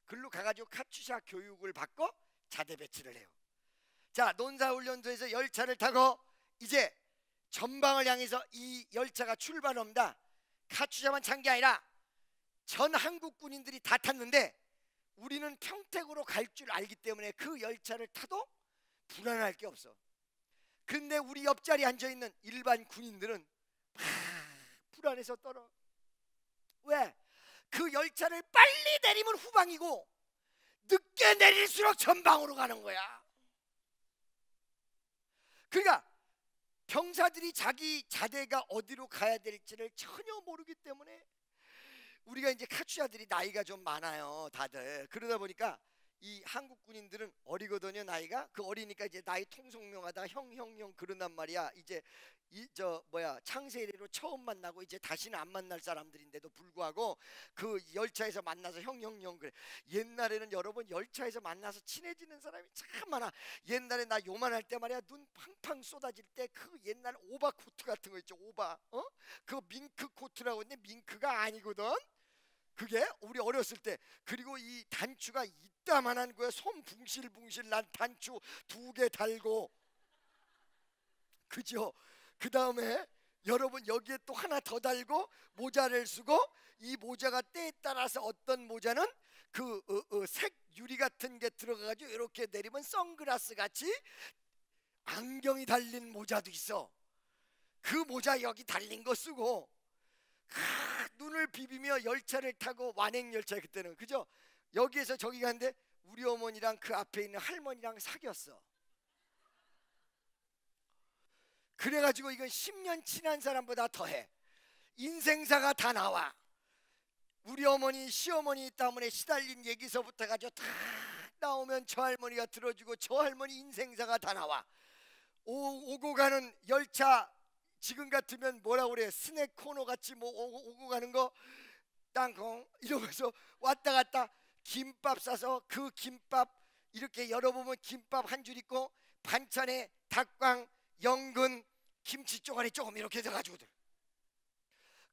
글로 가가지고 카츄샤 교육을 받고 자대 배치를 해요. 자, 논사훈련소에서 열차를 타고 이제 전방을 향해서 이 열차가 출발합니다. 카츄샤만 찬 게 아니라 전 한국 군인들이 다 탔는데 우리는 평택으로 갈 줄 알기 때문에 그 열차를 타도 불안할 게 없어. 근데 우리 옆자리에 앉아있는 일반 군인들은 막 불안해서 떨어. 왜? 그 열차를 빨리 내리면 후방이고 늦게 내릴수록 전방으로 가는 거야. 그러니까 병사들이 자기 자대가 어디로 가야 될지를 전혀 모르기 때문에 우리가 이제 카츄샤들이 나이가 좀 많아요, 다들. 그러다 보니까 이 한국 군인들은 어리거든요, 나이가. 그 어리니까 이제 나이 통성명하다 형 그런단 말이야. 이제 창세 이래로 처음 만나고 이제 다시는 안 만날 사람들인데도 불구하고 그 열차에서 만나서 형 그래. 옛날에는 여러분 열차에서 만나서 친해지는 사람이 참 많아. 옛날에 나 요만할 때 말이야, 눈 팡팡 쏟아질 때 그 옛날 오바 코트 같은 거 있죠, 오바. 그 밍크 코트라고 했는데 밍크가 아니거든. 그게 우리 어렸을 때. 그리고 이 단추가 이따만한 거야. 손 붕실붕실 난 단추 2개 달고. 그죠? 그 다음에 여러분 여기에 또 하나 더 달고 모자를 쓰고, 이 모자가 때에 따라서 어떤 모자는 색 유리 같은 게 들어가가지고 이렇게 내리면 선글라스 같이 안경이 달린 모자도 있어. 그 모자 여기 달린 거 쓰고 눈을 비비며 열차를 타고, 완행열차 그때는, 그죠? 여기에서 저기 가는데 우리 어머니랑 그 앞에 있는 할머니랑 사귀었어. 그래가지고 이건 10년 친한 사람보다 더해. 인생사가 다 나와. 우리 어머니 시어머니 때문에 시달린 얘기서부터 가지고 다 나오면 저 할머니가 들어주고 저 할머니 인생사가 다 나와. 오고 가는 열차, 지금 같으면 뭐라고 그래, 스낵 코너 같이 뭐 오고 가는 거 땅콩 이러면서 왔다 갔다 김밥 싸서 그 김밥 이렇게 열어보면 김밥 한 줄 있고 반찬에 닭광, 연근, 김치 쪼가리 조금 이렇게 돼가지고들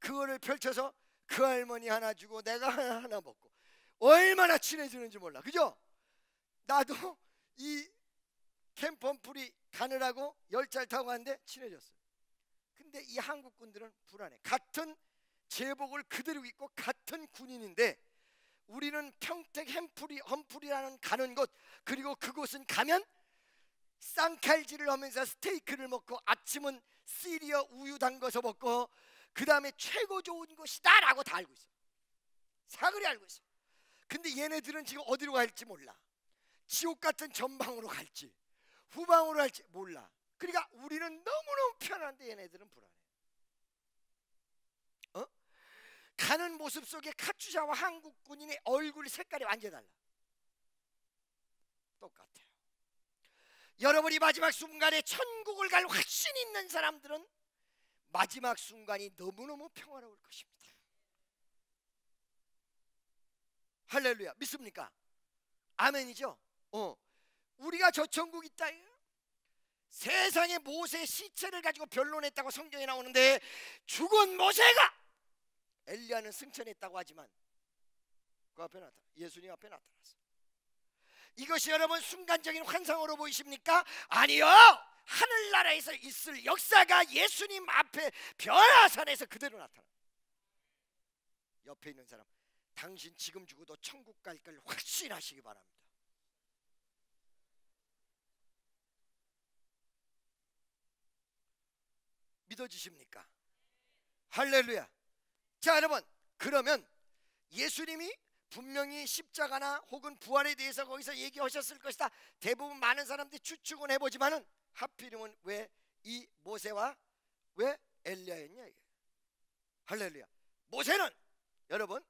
그거를 펼쳐서 그 할머니 하나 주고 내가 하나 먹고 얼마나 친해지는지 몰라. 그죠? 나도 이 캠프 험프리 가느라고 열차를 타고 갔는데 친해졌어. 근데 이 한국군들은 불안해. 같은 제복을 그대로 입고 같은 군인인데 우리는 평택 험프리라는 가는 곳, 그리고 그곳은 가면 쌍칼질을 하면서 스테이크를 먹고 아침은 시리어 우유 담궈서 먹고 그 다음에 최고 좋은 곳이다 라고 다 알고 있어. 사그리 알고 있어. 근데 얘네들은 지금 어디로 갈지 몰라. 지옥 같은 전방으로 갈지 후방으로 갈지 몰라. 그러니까 우리는 너무너무 편한데 얘네들은 불안해. 가는 모습 속에 카츄샤와 한국 군인의 얼굴 색깔이 완전히 달라. 똑같아요. 여러분이 마지막 순간에 천국을 갈 확신 있는 사람들은 마지막 순간이 너무너무 평화로울 것입니다. 할렐루야. 믿습니까? 아멘이죠? 우리가 저 천국 있다. 세상에 모세 시체를 가지고 변론했다고 성경에 나오는데 죽은 모세가 엘리야는 승천했다고 하지만 그 앞에 나타나, 예수님 앞에 나타났어. 이것이 여러분 순간적인 환상으로 보이십니까? 아니요. 하늘나라에서 있을 역사가 예수님 앞에 변화산에서 그대로 나타나. 옆에 있는 사람, 당신 지금 죽어도 천국 갈 걸 확신하시기 바랍니다. 믿어지십니까? 할렐루야. 자 여러분, 그러면 예수님이 분명히 십자가나 혹은 부활에 대해서 거기서 얘기하셨을 것이다. 대부분 많은 사람들이 추측은 해보지만은 하필이면 왜 이 모세와 왜 엘리야였냐 이게. 할렐루야. 모세는 여러분,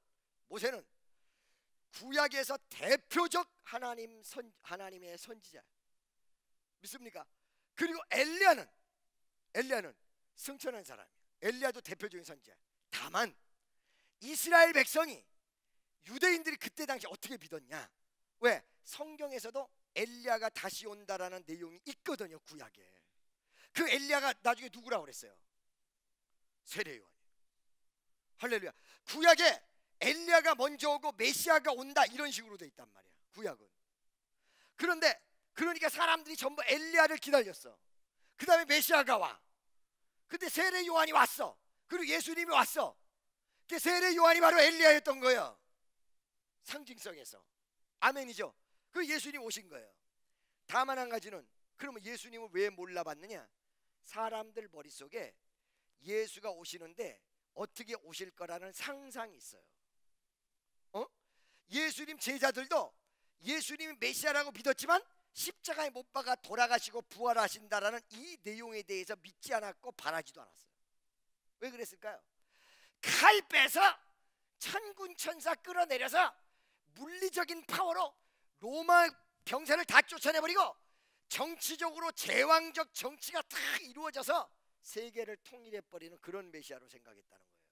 모세는 구약에서 대표적 하나님의 선지자. 믿습니까? 그리고 엘리야는 승천한 사람이야. 엘리야도 대표적인 선지자. 다만 이스라엘 백성이, 유대인들이 그때 당시 어떻게 믿었냐? 왜? 성경에서도 엘리야가 다시 온다라는 내용이 있거든요, 구약에. 그 엘리야가 나중에 누구라고 그랬어요? 세례 요한이. 할렐루야. 구약에 엘리야가 먼저 오고 메시아가 온다 이런 식으로 돼 있단 말이야, 구약은. 그런데 그러니까 사람들이 전부 엘리야를 기다렸어. 그 다음에 메시아가 와. 근데 세례 요한이 왔어. 그리고 예수님이 왔어. 그 세례 요한이 바로 엘리야였던 거예요, 상징성에서. 아멘이죠. 그 예수님 오신 거예요. 다만 한 가지는, 그러면 예수님은 왜 몰라봤느냐? 사람들 머릿속에 예수가 오시는데 어떻게 오실 거라는 상상이 있어요. 예수님 제자들도 예수님이 메시아라고 믿었지만 십자가에 못 박아 돌아가시고 부활하신다라는 이 내용에 대해서 믿지 않았고 바라지도 않았어요. 왜 그랬을까요? 칼 빼서 천군 천사 끌어내려서 물리적인 파워로 로마 병사를 다 쫓아내버리고 정치적으로 제왕적 정치가 다 이루어져서 세계를 통일해버리는 그런 메시아로 생각했다는 거예요.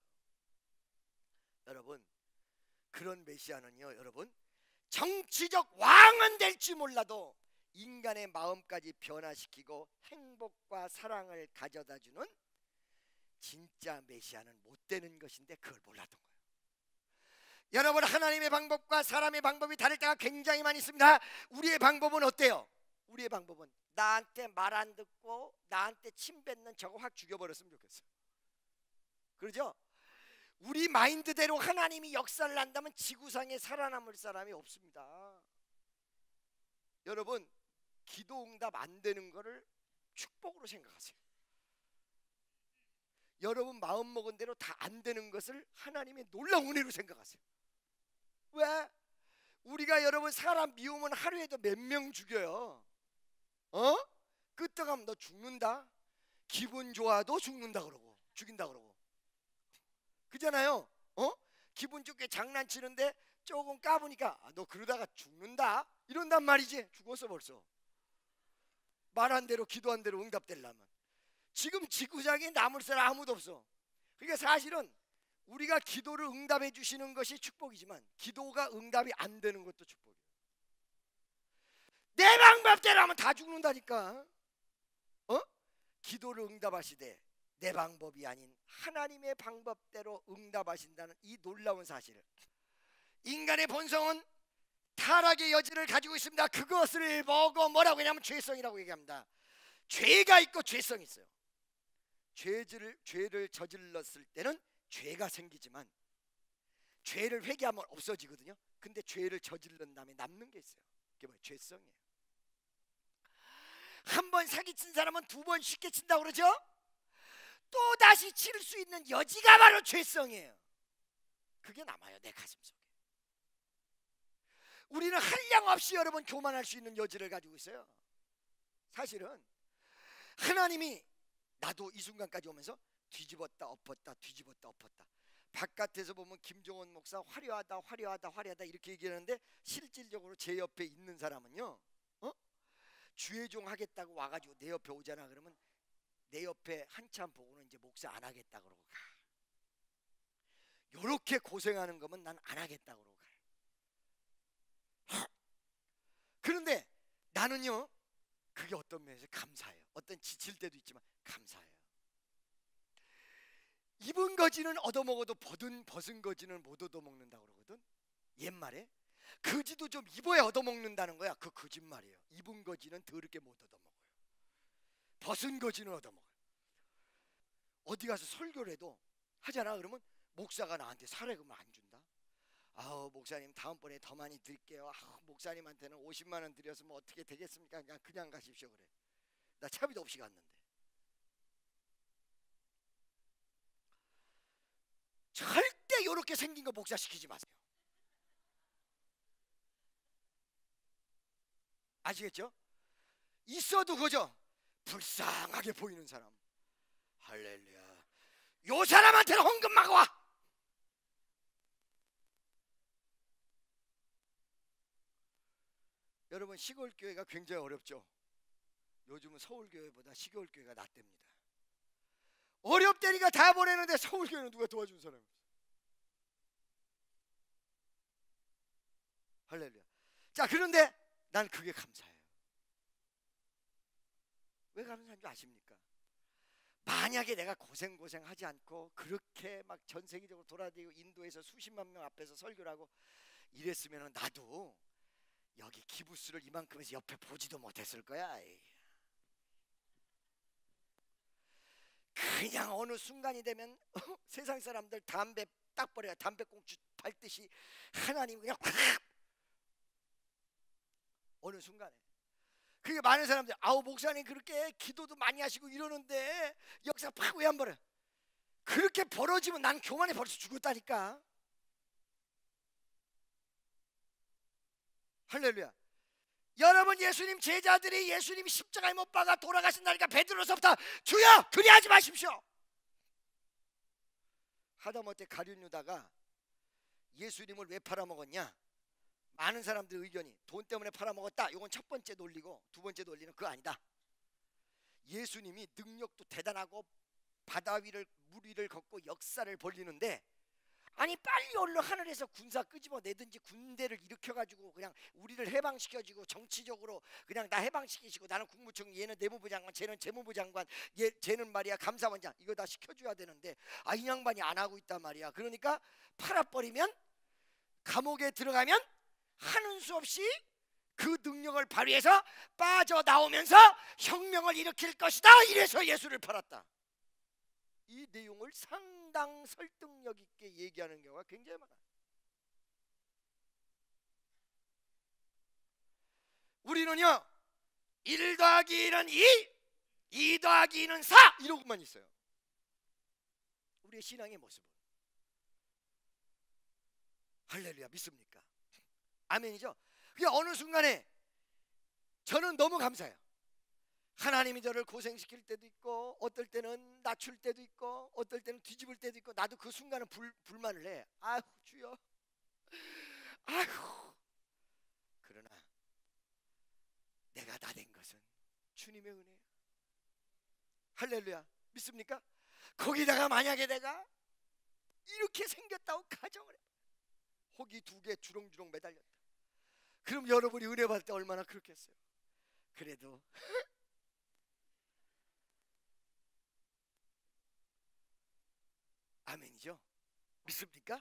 여러분, 그런 메시아는요, 여러분, 정치적 왕은 될지 몰라도 인간의 마음까지 변화시키고 행복과 사랑을 가져다주는 진짜 메시아는 못 되는 것인데 그걸 몰랐던 거예요. 여러분, 하나님의 방법과 사람의 방법이 다를 때가 굉장히 많이 있습니다. 우리의 방법은 어때요? 우리의 방법은 나한테 말 안 듣고 나한테 침 뱉는 저거 확 죽여버렸으면 좋겠어요. 그러죠? 우리 마인드대로 하나님이 역사를 한다면 지구상에 살아남을 사람이 없습니다. 여러분, 기도 응답 안 되는 거를 축복으로 생각하세요. 여러분 마음먹은 대로 다 안 되는 것을 하나님의 놀라운 은혜로 생각하세요. 왜? 우리가 여러분 사람 미우면 하루에도 몇 명 죽여요. 끄떡하면 너 죽는다, 기분 좋아도 죽는다 그러고 죽인다 그러고, 그잖아요. 기분 좋게 장난치는데 조금 까부니까 너 그러다가 죽는다 이런단 말이지. 죽었어 벌써. 말한 대로 기도한 대로 응답되려면. 지금 지구상에 남을 사람 아무도 없어. 그러니까 사실은 우리가 기도를 응답해 주시는 것이 축복이지만 기도가 응답이 안 되는 것도 축복이에요. 내 방법대로 하면 다 죽는다니까. 기도를 응답하시되 내 방법이 아닌 하나님의 방법대로 응답하신다는 이 놀라운 사실을. 인간의 본성은 타락의 여지를 가지고 있습니다. 그것을 보고 뭐라고 하냐면 죄성이라고 얘기합니다. 죄가 있고 죄성이 있어요. 죄를 저질렀을 때는 죄가 생기지만 죄를 회개하면 없어지거든요. 근데 죄를 저질른 다음에 남는 게 있어요. 그게 뭐예요? 죄성이에요. 한 번 사기친 사람은 두 번 쉽게 친다고 그러죠? 또 다시 칠 수 있는 여지가 바로 죄성이에요. 그게 남아요, 내 가슴속에. 우리는 한량없이 여러분 교만할 수 있는 여지를 가지고 있어요. 사실은 하나님이 나도 이 순간까지 오면서 뒤집었다 엎었다 뒤집었다 엎었다. 바깥에서 보면 김종원 목사 화려하다 화려하다 화려하다 이렇게 얘기하는데 실질적으로 제 옆에 있는 사람은요, 주의종 하겠다고 와가지고 내 옆에 오잖아. 그러면 내 옆에 한참 보고는 이제 목사 안 하겠다 그러고 가. 요렇게 고생하는 거면 난 안 하겠다 그러고 가. 그런데 나는요, 그게 어떤 면에서 감사해요. 어떤 지칠 때도 있지만 감사해요. 입은 거지는 얻어먹어도 벗은 거지는 못 얻어먹는다고 그러거든. 옛말에 거지도 좀 입어야 얻어먹는다는 거야. 그 거짓말이에요. 입은 거지는 더럽게 못 얻어먹어요. 벗은 거지는 얻어먹어요. 어디 가서 설교를 해도 하잖아. 그러면 목사가 나한테 사례금을 안 준다. 아우 목사님 다음번에 더 많이 드릴게요. 아우 목사님한테는 50만 원 드려서 뭐 어떻게 되겠습니까? 그냥 가십시오 그래. 나 차비도 없이 갔는데. 절대 이렇게 생긴 거 목사시키지 마세요. 아시겠죠? 있어도 그죠? 불쌍하게 보이는 사람. 할렐루야. 요 사람한테는 헌금 막아와. 여러분 시골 교회가 굉장히 어렵죠. 요즘은 서울 교회보다 시골 교회가 낫답니다. 어렵다니까 다 보내는데 서울 교회는 누가 도와준 사람이 없어. 할렐루야. 자, 그런데 난 그게 감사해요. 왜 감사한 줄 아십니까? 만약에 내가 고생하지 않고 그렇게 막 전 세계적으로 돌아다니고 인도에서 수십만 명 앞에서 설교를 하고 이랬으면 나도 여기 기부스를 이만큼 해서 옆에 보지도 못했을 거야. 그냥 어느 순간이 되면 세상 사람들 담배 딱 버려야 담배꽁초 밟듯이 하나님 그냥 확 어느 순간에. 그게 많은 사람들 아우 목사님 그렇게 기도도 많이 하시고 이러는데 역사가 팍 왜 안 벌어요? 그렇게 벌어지면 난 교만에 벌써 죽었다니까. 할렐루야. 여러분 예수님 제자들이 예수님 십자가에 못 박아 돌아가신다니까 베드로서부터 주여 그리하지 마십시오 하다못해 가룟 유다가 예수님을 왜 팔아먹었냐? 많은 사람들 의견이 돈 때문에 팔아먹었다. 이건 첫 번째 논리고, 두 번째 논리는 그거 아니다. 예수님이 능력도 대단하고 바다 위를 물 위를 걷고 역사를 벌리는데 아니 빨리 얼른 하늘에서 군사 끄집어내든지 군대를 일으켜가지고 그냥 우리를 해방시켜주고 정치적으로 그냥 나 해방시키시고 나는 국무총 얘는 내무부 장관 쟤는 재무부 장관 쟤는 말이야 감사원장 이거 다 시켜줘야 되는데 이 양반이 안 하고 있단 말이야. 그러니까 팔아버리면 감옥에 들어가면 하는 수 없이 그 능력을 발휘해서 빠져나오면서 혁명을 일으킬 것이다. 이래서 예수를 팔았다. 이 내용을 상당 설득력 있게 얘기하는 경우가 굉장히 많아요. 우리는요 1 더하기 1은 2 더하기 2는 4 이러고만 있어요. 우리의 신앙의 모습은. 할렐루야. 믿습니까? 아멘이죠. 그게 어느 순간에 저는 너무 감사해요. 하나님이 저를 고생시킬 때도 있고 어떨 때는 낮출 때도 있고 어떨 때는 뒤집을 때도 있고 나도 그 순간은 불만을 해. 아휴 주여 아휴. 그러나 내가 다 된 것은 주님의 은혜야. 할렐루야. 믿습니까? 거기다가 만약에 내가 이렇게 생겼다고 가정을 해 혹이 2개 주렁주렁 매달렸다. 그럼 여러분이 은혜 받을 때 얼마나 그렇겠어요. 그래도 아멘이죠. 믿습니까?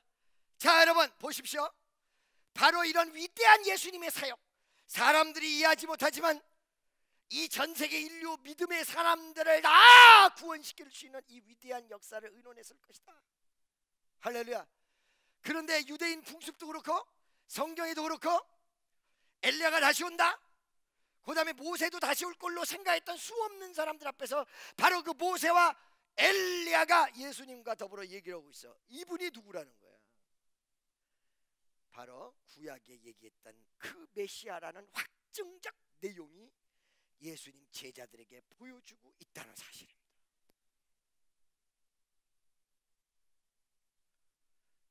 자 여러분 보십시오. 바로 이런 위대한 예수님의 사역 사람들이 이해하지 못하지만 이 전세계 인류 믿음의 사람들을 다 구원시킬 수 있는 이 위대한 역사를 의논했을 것이다. 할렐루야. 그런데 유대인 풍습도 그렇고 성경에도 그렇고 엘리야가 다시 온다 그 다음에 모세도 다시 올 걸로 생각했던 수없는 사람들 앞에서 바로 그 모세와 엘리야가 예수님과 더불어 얘기를 하고 있어. 이분이 누구라는 거야? 바로 구약에 얘기했던 그 메시아라는 확증적 내용이 예수님 제자들에게 보여주고 있다는 사실입니다.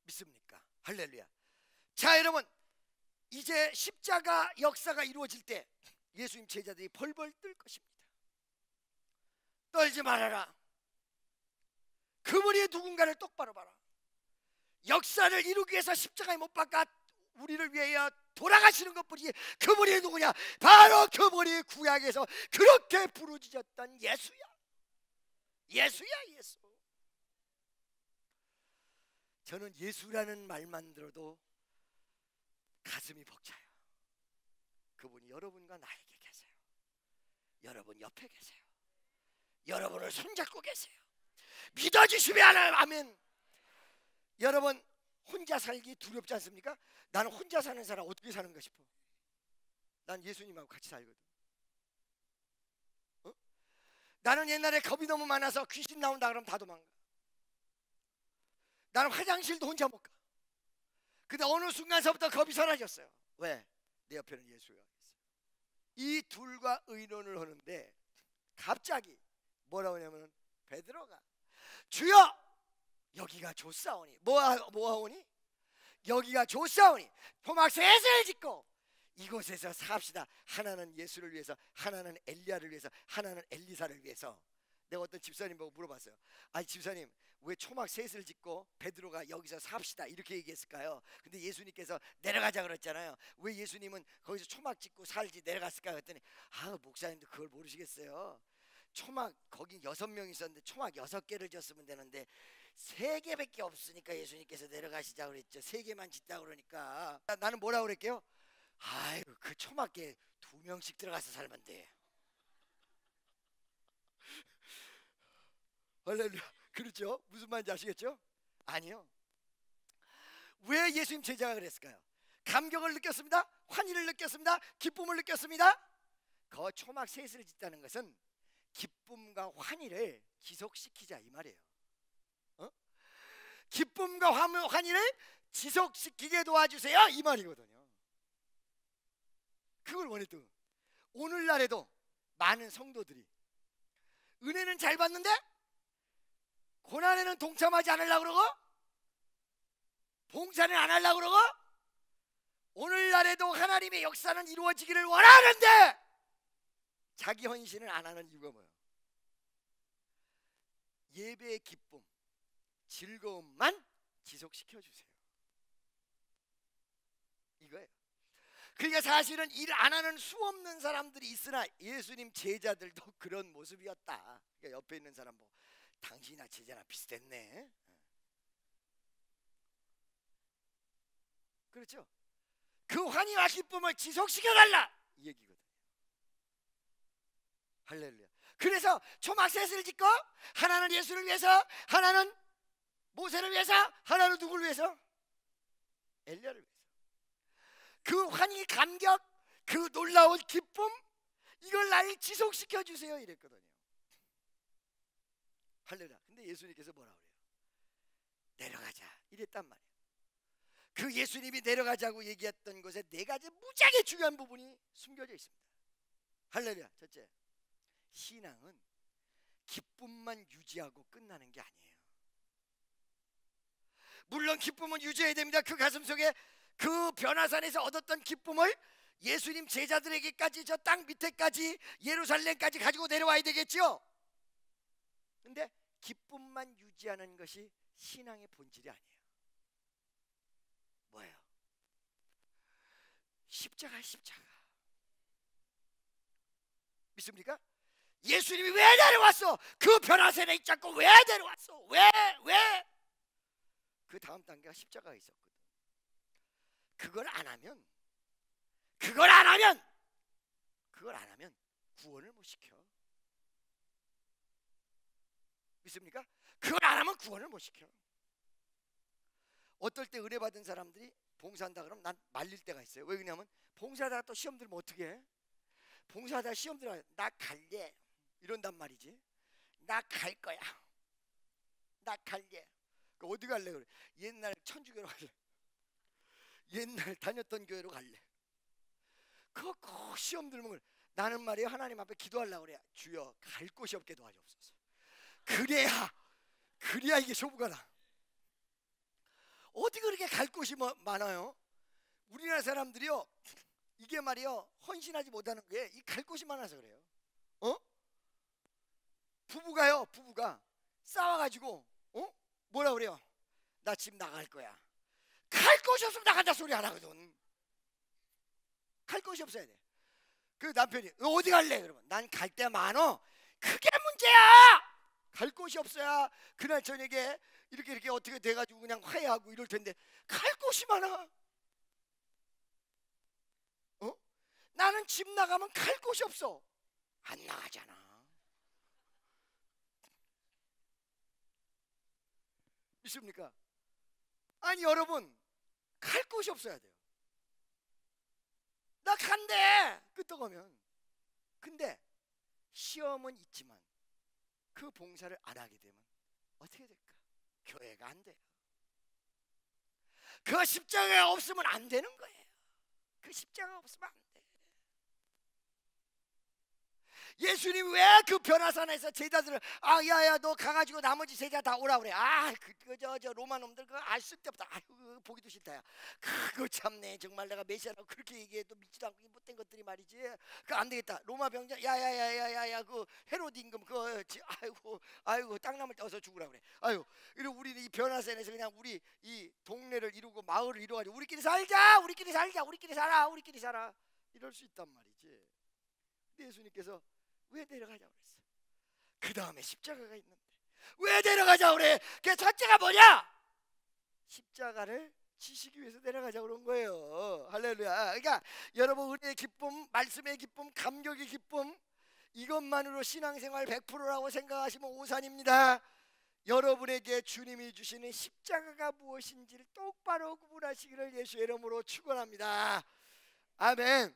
믿습니까? 할렐루야. 자 여러분 이제 십자가 역사가 이루어질 때 예수님 제자들이 벌벌 떨 것입니다. 떨지 말아라. 그분이 누군가를 똑바로 봐라. 역사를 이루기 위해서 십자가에 못 박아 우리를 위하여 돌아가시는 것뿐이지 그분이 누구냐? 바로 그분이 구약에서 그렇게 부르짖었던 예수야. 예수야 예수. 저는 예수라는 말만 들어도 가슴이 벅차요. 그분이 여러분과 나에게 계세요. 여러분 옆에 계세요. 여러분을 손잡고 계세요. 믿어주시면 아멘. 여러분 혼자 살기 두렵지 않습니까? 나는 혼자 사는 사람 어떻게 사는가 싶어. 난 예수님하고 같이 살거든. 나는 옛날에 겁이 너무 많아서 귀신 나온다 그러면 다 도망가. 나는 화장실도 혼자 못 가. 근데 어느 순간서부터 겁이 사라졌어요. 왜? 내 옆에는 예수가 있어요. 이 둘과 의논을 하는데 갑자기 뭐라고 하냐면 베드로가 주여 여기가 좋사오니 뭐하오니? 여기가 좋사오니 토막 셋을 짓고 이곳에서 삽시다. 하나는 예수를 위해서 하나는 엘리야를 위해서 하나는 엘리사를 위해서. 내가 어떤 집사님 보고 물어봤어요. 아니 집사님 왜 초막 셋을 짓고 베드로가 여기서 삽시다 이렇게 얘기했을까요? 근데 예수님께서 내려가자 그랬잖아요. 왜 예수님은 거기서 초막 짓고 살지 내려갔을까 그랬더니 목사님도 그걸 모르시겠어요. 초막 거기 6명 있었는데 초막 6개를 졌으면 되는데 3개밖에 없으니까 예수님께서 내려가시자고 그랬죠. 3개만 짓자고 그러니까 나는 뭐라고 그랬게요? 아이고 그 초막에 2명씩 들어가서 살면 돼. 할렐루야. 그렇죠? 무슨 말인지 아시겠죠? 아니요. 왜 예수님 제자가 그랬을까요? 감격을 느꼈습니다. 환희를 느꼈습니다. 기쁨을 느꼈습니다. 그 초막 셋을 짓다는 것은 기쁨과 환희를 지속시키자 이 말이에요. 기쁨과 환희를 지속시키게 도와주세요 이 말이거든요. 그걸 원했던. 오늘날에도 많은 성도들이 은혜는 잘 받는데 고난에는 동참하지 않으려고 그러고 봉사는 안 하려고 그러고 오늘날에도 하나님의 역사는 이루어지기를 원하는데 자기 헌신을 안 하는 이유가 뭐예요? 예배의 기쁨, 즐거움만 지속시켜 주세요. 이거예요. 그러니까 사실은 일 안 하는 수없는 사람들이 있으나 예수님 제자들도 그런 모습이었다. 그러니까 옆에 있는 사람 보고 당신이나 제자나 비슷했네. 그렇죠? 그 환희와 기쁨을 지속시켜달라 이 얘기거든요. 할렐루야. 그래서 초막셋을 짓고 하나는 예수를 위해서, 하나는 모세를 위해서, 하나는 누구를 위해서? 엘리야를 위해서. 그 환희, 감격, 그 놀라운 기쁨, 이걸 날 지속시켜 주세요 이랬거든요. 할렐루야. 근데 예수님께서 뭐라 그래요? 내려가자 이랬단 말이에요. 그 예수님이 내려가자고 얘기했던 것에 4가지 무지하게 중요한 부분이 숨겨져 있습니다. 할렐루야. 첫째, 신앙은 기쁨만 유지하고 끝나는 게 아니에요. 물론 기쁨은 유지해야 됩니다. 그 가슴 속에 그 변화산에서 얻었던 기쁨을 예수님 제자들에게까지 저 땅 밑에까지 예루살렘까지 가지고 내려와야 되겠죠. 근데 기쁨만 유지하는 것이 신앙의 본질이 아니에요. 뭐예요? 십자가. 믿습니까? 예수님이 왜 내려왔어? 그 변화산에 있자고 왜 내려왔어? 왜? 그 다음 단계가 십자가가 있었거든. 그걸 안 하면 구원을 못 시켜. 믿습니까? 그걸 안 하면 구원을 못 시켜. 어떨 때 은혜 받은 사람들이 봉사한다 그러면 난 말릴 때가 있어요. 왜 그러냐면 봉사하다가 또 시험 들면 어떻게 해? 봉사하다가 시험 들어 나 갈래 이런단 말이지. 나 갈 거야. 나 갈래. 어디 갈래 그래? 옛날 천주교로 갈래. 옛날 다녔던 교회로 갈래. 그거 꼭 시험 들면 그래. 나는 말이야 하나님 앞에 기도하려고 그래. 주여 갈 곳이 없게 도와주옵소서. 그래야 이게 쇼부가 나. 어디 그렇게 갈 곳이 많아요? 우리나라 사람들이요 이게 말이요 헌신하지 못하는 게 이 갈 곳이 많아서 그래요. 부부가 싸워가지고 뭐라 그래요? 나 집 나갈 거야. 갈 곳이 없으면 나간다 소리 안 하거든. 갈 곳이 없어야 돼. 그 남편이 어디 갈래? 그러면 난 갈 데 많어. 그게 문제야. 갈 곳이 없어야 그날 저녁에 이렇게 어떻게 돼가지고 그냥 화해하고 이럴 텐데 갈 곳이 많아. 나는 집 나가면 갈 곳이 없어. 안 나가잖아. 믿습니까? 아니 여러분 갈 곳이 없어야 돼요. 나 간대 끄떡하면. 근데 시험은 있지만 그 봉사를 안 하게 되면 어떻게 될까? 교회가 안 돼요. 그 십자가가 없으면 안 되는 거예요. 그 십자가가 없으면 안 돼. 예수님 왜 그 변화산에서 제자들을 야야 너 가가지고 나머지 제자 다 오라 그래. 저 로마 놈들 그거 쓸데없다. 아이고 보기도 싫다야. 그거 참네 정말 내가 메시아라고 그렇게 얘기해도 믿지도 않고 못된 것들이 말이지. 그 안 되겠다. 로마 병장 야야야야야야 그 헤로드 임금 그 아이고 땅 남을 때 어서 죽으라 그래. 이러고 우리 이 변화산에서 그냥 우리 이 동네를 이루고 마을을 이루어가지고 우리끼리 살자. 우리끼리 살아 이럴 수 있단 말이지. 근데 예수님께서 왜 내려가자고 그랬어? 그 다음에 십자가가 있는데 왜 내려가자 그래? 그 첫째가 뭐냐? 십자가를 지시기 위해서 내려가자 그런 거예요. 할렐루야. 그러니까 여러분, 은혜의 기쁨, 말씀의 기쁨, 감격의 기쁨, 이것만으로 신앙생활 100%라고 생각하시면 오산입니다. 여러분에게 주님이 주시는 십자가가 무엇인지를 똑바로 구분하시기를 예수의 이름으로 축원합니다. 아멘.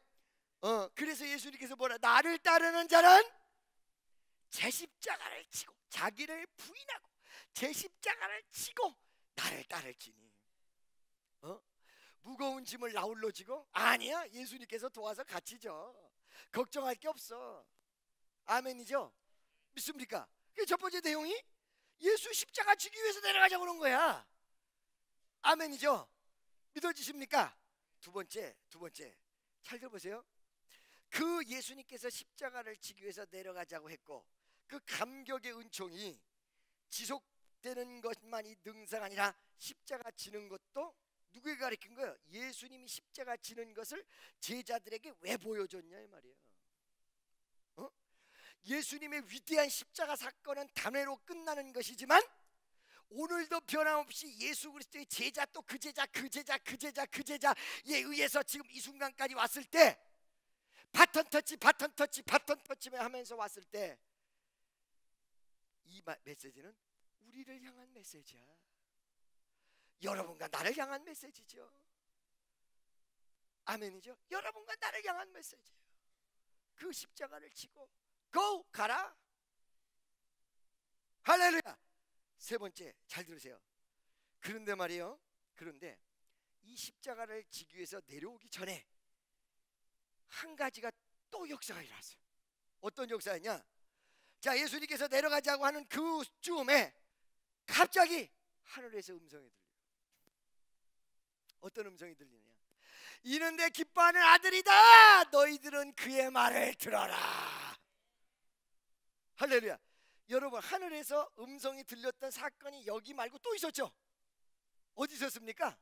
그래서 예수님께서 뭐라, 나를 따르는 자는 제 십자가를 지고 자기를 부인하고 제 십자가를 지고 나를 따를지니. 무거운 짐을 나홀로 지고? 아니야, 예수님께서 도와서 같이 져. 걱정할 게 없어. 아멘이죠? 믿습니까? 그 첫 번째 내용이 예수 십자가 지기 위해서 내려가자고 그런 거야. 아멘이죠? 믿어지십니까? 두 번째 잘 들어보세요. 그 예수님께서 십자가를 지기 위해서 내려가자고 했고, 그 감격의 은총이 지속되는 것만이 능사가 아니라 십자가 지는 것도 누구에게 가르친 거예요? 예수님이 십자가 지는 것을 제자들에게 왜 보여줬냐 이 말이에요. 예수님의 위대한 십자가 사건은 단회로 끝나는 것이지만 오늘도 변함없이 예수 그리스도의 제자, 또 그 제자에 의해서 지금 이 순간까지 왔을 때 바톤 터치 하면서 왔을 때 이 메시지는 우리를 향한 메시지야. 여러분과 나를 향한 메시지죠. 아멘이죠? 여러분과 나를 향한 메시지예요. 그 십자가를 지고 고! 가라. 할렐루야. 세 번째 잘 들으세요. 그런데 말이에요, 그런데 이 십자가를 지기 위해서 내려오기 전에 한 가지가 또 역사가 일어났어요. 어떤 역사였냐? 자, 예수님께서 내려가자고 하는 그 즈음에 갑자기 하늘에서 음성이 들려요. 어떤 음성이 들리느냐? 이는 내 기뻐하는 아들이다. 너희들은 그의 말을 들어라. 할렐루야. 여러분, 하늘에서 음성이 들렸던 사건이 여기 말고 또 있었죠? 어디 있었습니까?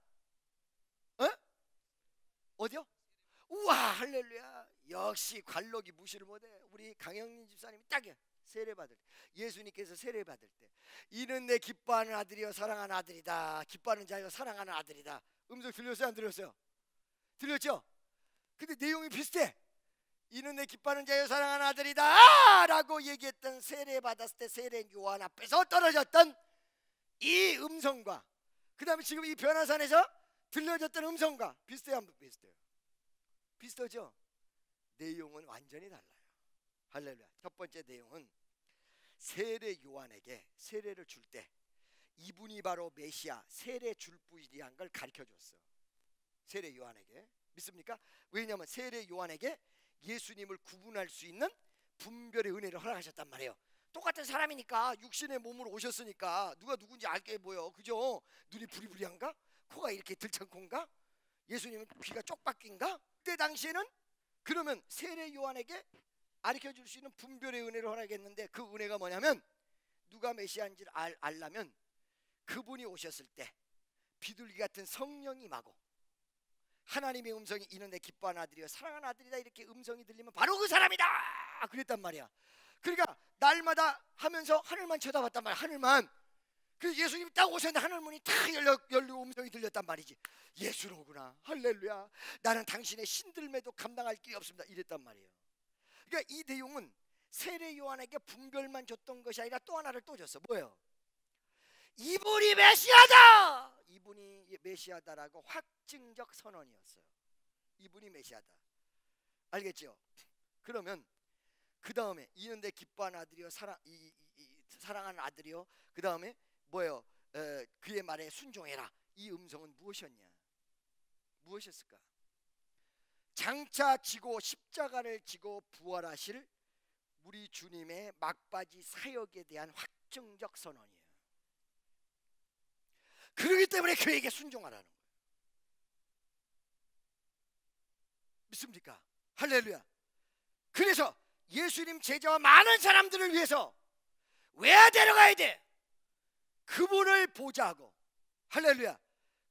어디요? 우와, 할렐루야. 역시 관록이 무시를 못해. 우리 강영민 집사님이 딱이야. 세례받을 때, 예수님께서 세례받을 때, 이는 내 기뻐하는 아들이요 사랑하는 아들이다. 기뻐하는 자요 사랑하는 아들이다. 음성 들렸어요, 안 들렸어요? 들렸죠? 근데 내용이 비슷해. 이는 내 기뻐하는 자요 사랑하는 아들이다 라고 얘기했던, 세례받았을 때 세례 요한 앞에서 떨어졌던 이 음성과 그 다음에 지금 이 변화산에서 들려졌던 음성과 비슷해요, 안 비슷해요? 비슷하죠? 내용은 완전히 달라요. 할렐루야. 첫 번째 내용은 세례 요한에게 세례를 줄 때 이분이 바로 메시아, 세례 줄 분이란 걸 가르쳐줬어. 세례 요한에게. 믿습니까? 왜냐하면 세례 요한에게 예수님을 구분할 수 있는 분별의 은혜를 허락하셨단 말이에요. 똑같은 사람이니까, 육신의 몸으로 오셨으니까 누가 누군지 알게 보여. 그죠? 눈이 부리부리한가? 코가 이렇게 들창콘가? 예수님은 귀가 쪽박긴가? 그때 당시에는 그러면 세례 요한에게 가르쳐줄 수 있는 분별의 은혜를 허락했는데, 그 은혜가 뭐냐면 누가 메시아인지를 알려면 그분이 오셨을 때 비둘기 같은 성령이 임하고 하나님의 음성이 이는 내 기뻐하는 아들이요 사랑하는 아들이다 이렇게 음성이 들리면 바로 그 사람이다 그랬단 말이야. 그러니까 날마다 하면서 하늘만 쳐다봤단 말이야. 하늘만. 그래서 예수님이 딱 오셨는데 하늘문이 탁 열리고 음성이 들렸단 말이지. 예수로구나. 할렐루야. 나는 당신의 신들매도 감당할 길이 없습니다 이랬단 말이에요. 그러니까 이 내용은 세례 요한에게 분별만 줬던 것이 아니라 또 하나를 또 줬어. 뭐예요? 이분이 메시아다. 이분이 메시아다라고 확증적 선언이었어요. 이분이 메시아다. 알겠죠? 그러면 그 다음에 이는 내 기뻐하는 아들이요 사랑하는 아들이요, 그 다음에 뭐예요? 그의 말에 순종해라. 이 음성은 무엇이었냐? 무엇이었을까? 장차 지고 십자가를 지고 부활하실 우리 주님의 막바지 사역에 대한 확정적 선언이에요. 그렇기 때문에 그에게 순종하라는 거예요. 믿습니까? 할렐루야. 그래서 예수님 제자와 많은 사람들을 위해서 왜 데려가야 돼? 그분을 보자고. 할렐루야.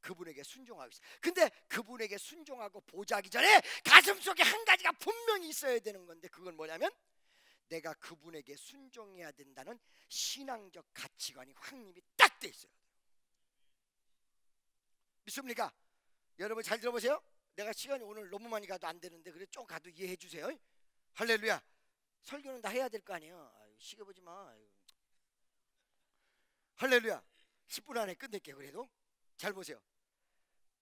그분에게 순종하고 있어요. 근데 그분에게 순종하고 보자기 전에 가슴속에 한 가지가 분명히 있어야 되는 건데, 그건 뭐냐면 내가 그분에게 순종해야 된다는 신앙적 가치관이 확립이 딱 돼 있어요. 믿습니까? 여러분 잘 들어보세요. 내가 시간이 오늘 너무 많이 가도 안 되는데 그래 좀 가도 이해해 주세요. 할렐루야. 설교는 다 해야 될 거 아니에요. 시계 보지 마. 할렐루야. 10분 안에 끝낼게요. 그래도 잘 보세요.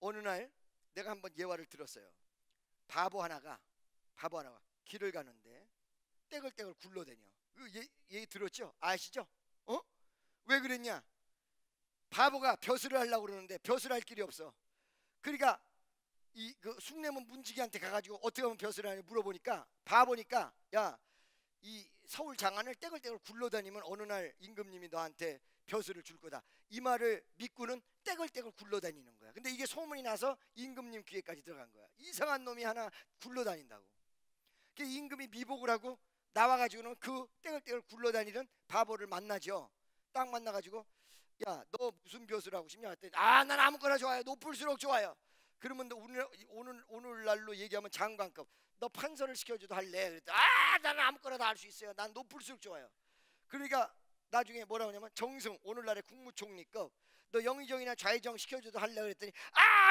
어느 날 내가 한번 예화를 들었어요. 바보 하나가 길을 가는데 떼글떼글 굴러다녀. 얘기 들었죠? 아시죠? 왜 그랬냐? 바보가 벼슬을 하려고 그러는데 벼슬 할 길이 없어. 그러니까 그 숭례문 문지기한테 가가지고 어떻게 하면 벼슬을 하냐 물어보니까 바보니까 야, 이 서울 장안을 떼글떼글 굴러다니면 어느 날 임금님이 너한테 벼슬을 줄 거다. 이 말을 믿고는 떼글떼글 굴러다니는 거야. 근데 이게 소문이 나서 임금님 귀에까지 들어간 거야. 이상한 놈이 하나 굴러다닌다고. 그 임금이 미복을 하고 나와가지고는 그 떼글떼글 굴러다니는 바보를 만나죠. 딱 만나가지고 야, 너 무슨 벼슬 하고 싶냐 했더니 난 아무거나 좋아요. 높을수록 좋아요. 그러면 너 오늘날로 얘기하면 장관급. 너 판서를 시켜줘도 할래? 그랬더니 나는 아무거나 다 할 수 있어요. 난 높을수록 좋아요. 그러니까 나중에 뭐라고 하냐면 정승, 오늘날의 국무총리급. 너 영의정이나 좌의정 시켜줘도 할래? 그랬더니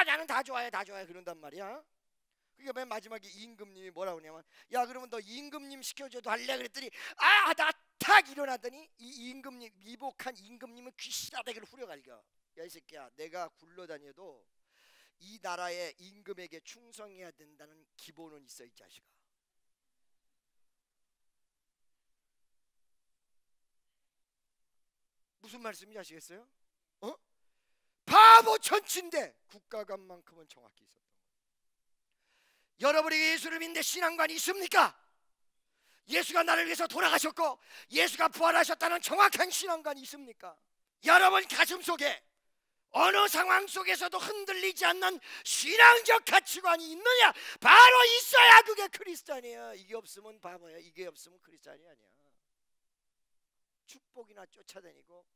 나는 다 좋아요. 다 좋아요. 그런단 말이야. 그러니까 맨 마지막에 임금님이 뭐라고 하냐면 야, 그러면 너 임금님 시켜줘도 할래? 그랬더니 나 탁 일어나더니 이 임금님, 미복한 임금님은 귀시라대기를 후려갈겨. 야, 이 새끼야, 내가 굴러다녀도 이 나라의 임금에게 충성해야 된다는 기본은 있어. 이 자식아. 무슨 말씀인지 아시겠어요? 바보 천치인데 국가관만큼은 정확히 있었던 거예요. 여러분에게 예수를 믿는데 신앙관이 있습니까? 예수가 나를 위해서 돌아가셨고 예수가 부활하셨다는 정확한 신앙관이 있습니까? 여러분 가슴 속에 어느 상황 속에서도 흔들리지 않는 신앙적 가치관이 있느냐? 바로 있어야 그게 크리스찬이에요. 이게 없으면 바보야. 이게 없으면 크리스찬이 아니야. 축복이나 쫓아다니고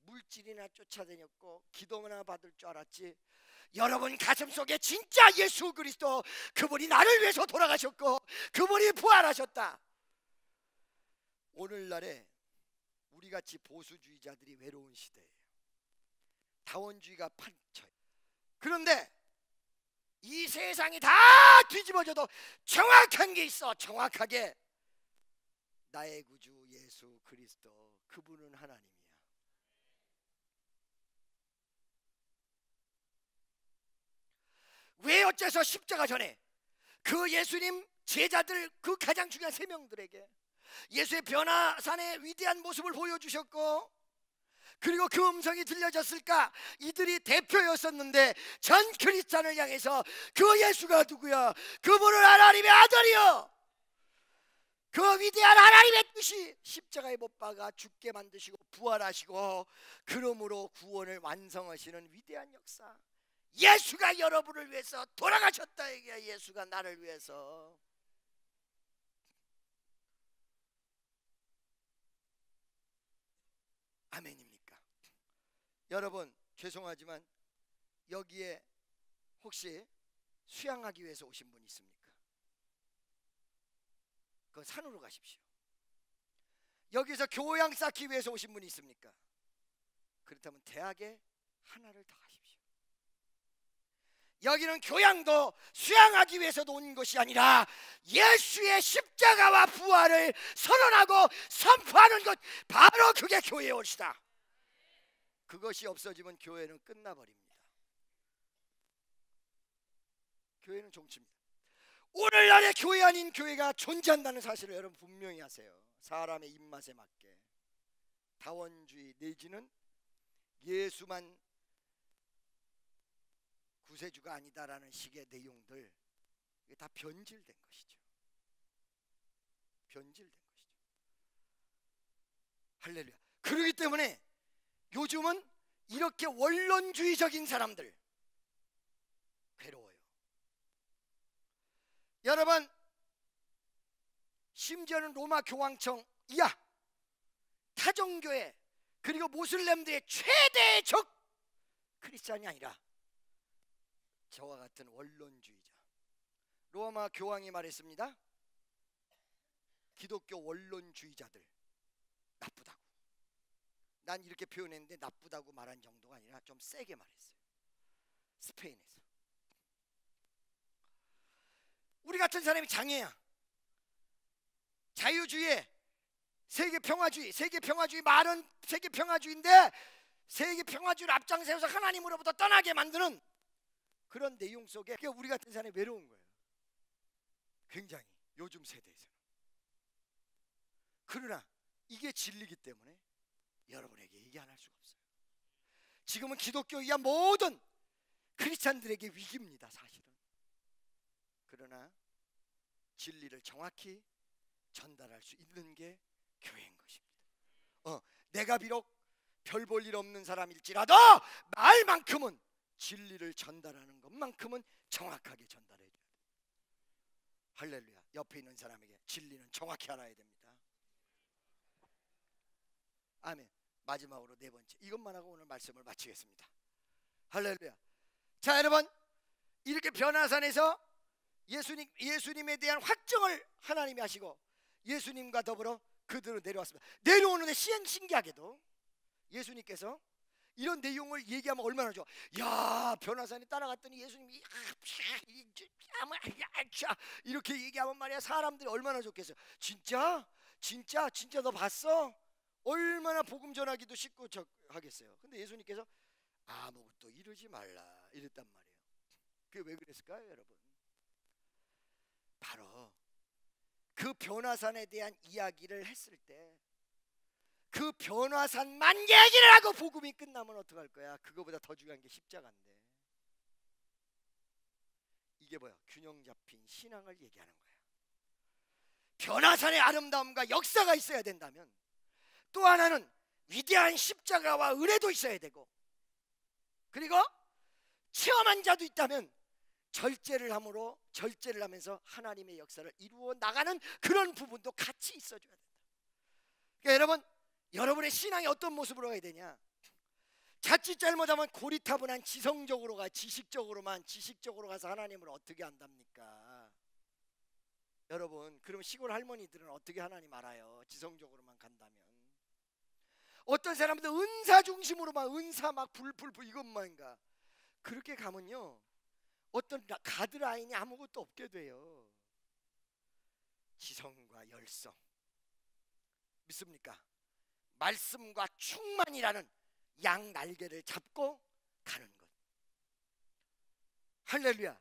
물질이나 쫓아다녔고 기도나 받을 줄 알았지. 여러분 가슴 속에 진짜 예수 그리스도, 그분이 나를 위해서 돌아가셨고 그분이 부활하셨다. 오늘날에 우리같이 보수주의자들이 외로운 시대예요. 다원주의가 판쳐요. 그런데 이 세상이 다 뒤집어져도 정확한 게 있어. 정확하게 나의 구주 예수 그리스도, 그분은 하나님이야. 왜 어째서 십자가 전에 그 예수님 제자들, 그 가장 중요한 세 명들에게 예수의 변화산의 위대한 모습을 보여주셨고, 그리고 그 음성이 들려졌을까? 이들이 대표였었는데 전 크리스찬을 향해서 그 예수가 누구야? 그분은 하나님의 아들이요, 그 위대한 하나님의 뜻이 십자가에 못 박아 죽게 만드시고 부활하시고 그러므로 구원을 완성하시는 위대한 역사. 예수가 여러분을 위해서 돌아가셨다. 이게 예수가 나를 위해서. 아멘입니까? 여러분 죄송하지만 여기에 혹시 수양하기 위해서 오신 분 있습니까? 그 산으로 가십시오. 여기서 교양 쌓기 위해서 오신 분이 있습니까? 그렇다면 대학에 하나를 더 가십시오. 여기는 교양도 수양하기 위해서도 온 것이 아니라 예수의 십자가와 부활을 선언하고 선포하는 것, 바로 그게 교회의 옷이다. 그것이 없어지면 교회는 끝나버립니다. 교회는 종치입니다. 오늘날의 교회 아닌 교회가 존재한다는 사실을 여러분 분명히 아세요. 사람의 입맛에 맞게 다원주의 내지는 예수만 구세주가 아니다라는 식의 내용들, 이게 다 변질된 것이죠. 변질된 것이죠. 할렐루야. 그렇기 때문에 요즘은 이렇게 원론주의적인 사람들 괴로워요. 여러분, 심지어는 로마 교황청 이하 타종교회 그리고 모슬렘들의 최대의 적 크리스찬이 아니라 저와 같은 원론주의자. 로마 교황이 말했습니다. 기독교 원론주의자들 나쁘다고. 난 이렇게 표현했는데 나쁘다고 말한 정도가 아니라 좀 세게 말했어요. 스페인에서. 우리 같은 사람이 장애야. 자유주의, 세계평화주의 말은 세계평화주의인데 세계평화주의를 앞장세워서 하나님으로부터 떠나게 만드는 그런 내용 속에 우리 같은 사람이 외로운 거예요. 굉장히 요즘 세대에서는. 그러나 이게 진리이기 때문에 여러분에게 얘기 안 할 수가 없어요. 지금은 기독교이야 모든 크리스찬들에게 위기입니다, 사실은. 그러나 진리를 정확히 전달할 수 있는 게 교회인 것입니다. 내가 비록 별 볼 일 없는 사람일지라도 말만큼은 진리를 전달하는 것만큼은 정확하게 전달해야 돼요. 할렐루야. 옆에 있는 사람에게 진리는 정확히 알아야 됩니다. 아멘. 마지막으로 네 번째, 이것만 하고 오늘 말씀을 마치겠습니다. 할렐루야. 자, 여러분, 이렇게 변화산에서 예수님에 대한 확정을 하나님이 하시고 예수님과 더불어 그들은 내려왔습니다. 내려오는데 신기하게도 예수님께서 이런 내용을 얘기하면 얼마나 좋아. 야, 변화산에 따라갔더니 예수님이 이렇게 얘기하면 말이야, 사람들이 얼마나 좋겠어요. 진짜 너 봤어? 얼마나 복음 전하기도 쉽고 하겠어요. 근데 예수님께서 아무것도 이러지 말라 이랬단 말이에요. 그게 왜 그랬을까요, 여러분? 바로 그 변화산에 대한 이야기를 했을 때 그 변화산만 얘기를 하고 복음이 끝나면 어떡할 거야? 그거보다 더 중요한 게 십자가인데. 이게 뭐야? 균형 잡힌 신앙을 얘기하는 거야. 변화산의 아름다움과 역사가 있어야 된다면 또 하나는 위대한 십자가와 은혜도 있어야 되고, 그리고 체험한 자도 있다면 절제를 하면서 하나님의 역사를 이루어 나가는 그런 부분도 같이 있어줘야 된다. 그러니까 여러분의 신앙이 어떤 모습으로 가야 되냐? 자칫 잘못하면 고리타분한 지식적으로 가서 하나님을 어떻게 안답니까? 여러분, 그럼 시골 할머니들은 어떻게 하나님 알아요? 지성적으로만 간다면. 어떤 사람들 은사 중심으로만, 은사 막 불 이것만인가? 그렇게 가면요, 어떤 가드라인이 아무것도 없게 돼요. 지성과 열성, 믿습니까? 말씀과 충만이라는 양 날개를 잡고 가는 것. 할렐루야.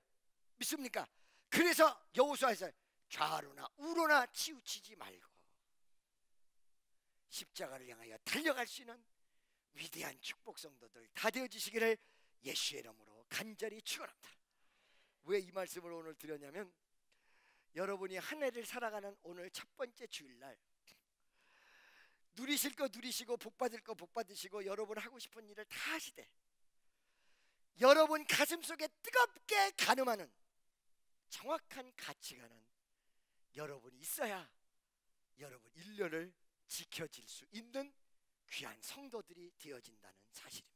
믿습니까? 그래서 여호수아에서 좌로나 우로나 치우치지 말고 십자가를 향하여 달려갈 수 있는 위대한 축복 성도들 다 되어지시기를 예수의 이름으로 간절히 축원합니다. 왜 이 말씀을 오늘 드렸냐면, 여러분이 한 해를 살아가는 오늘 첫 번째 주일날 누리실 거 누리시고 복받을 거 복받으시고 여러분 하고 싶은 일을 다 하시되 여러분 가슴 속에 뜨겁게 가늠하는 정확한 가치관은 여러분이 있어야 여러분 1년을 지켜질 수 있는 귀한 성도들이 되어진다는 사실입니다.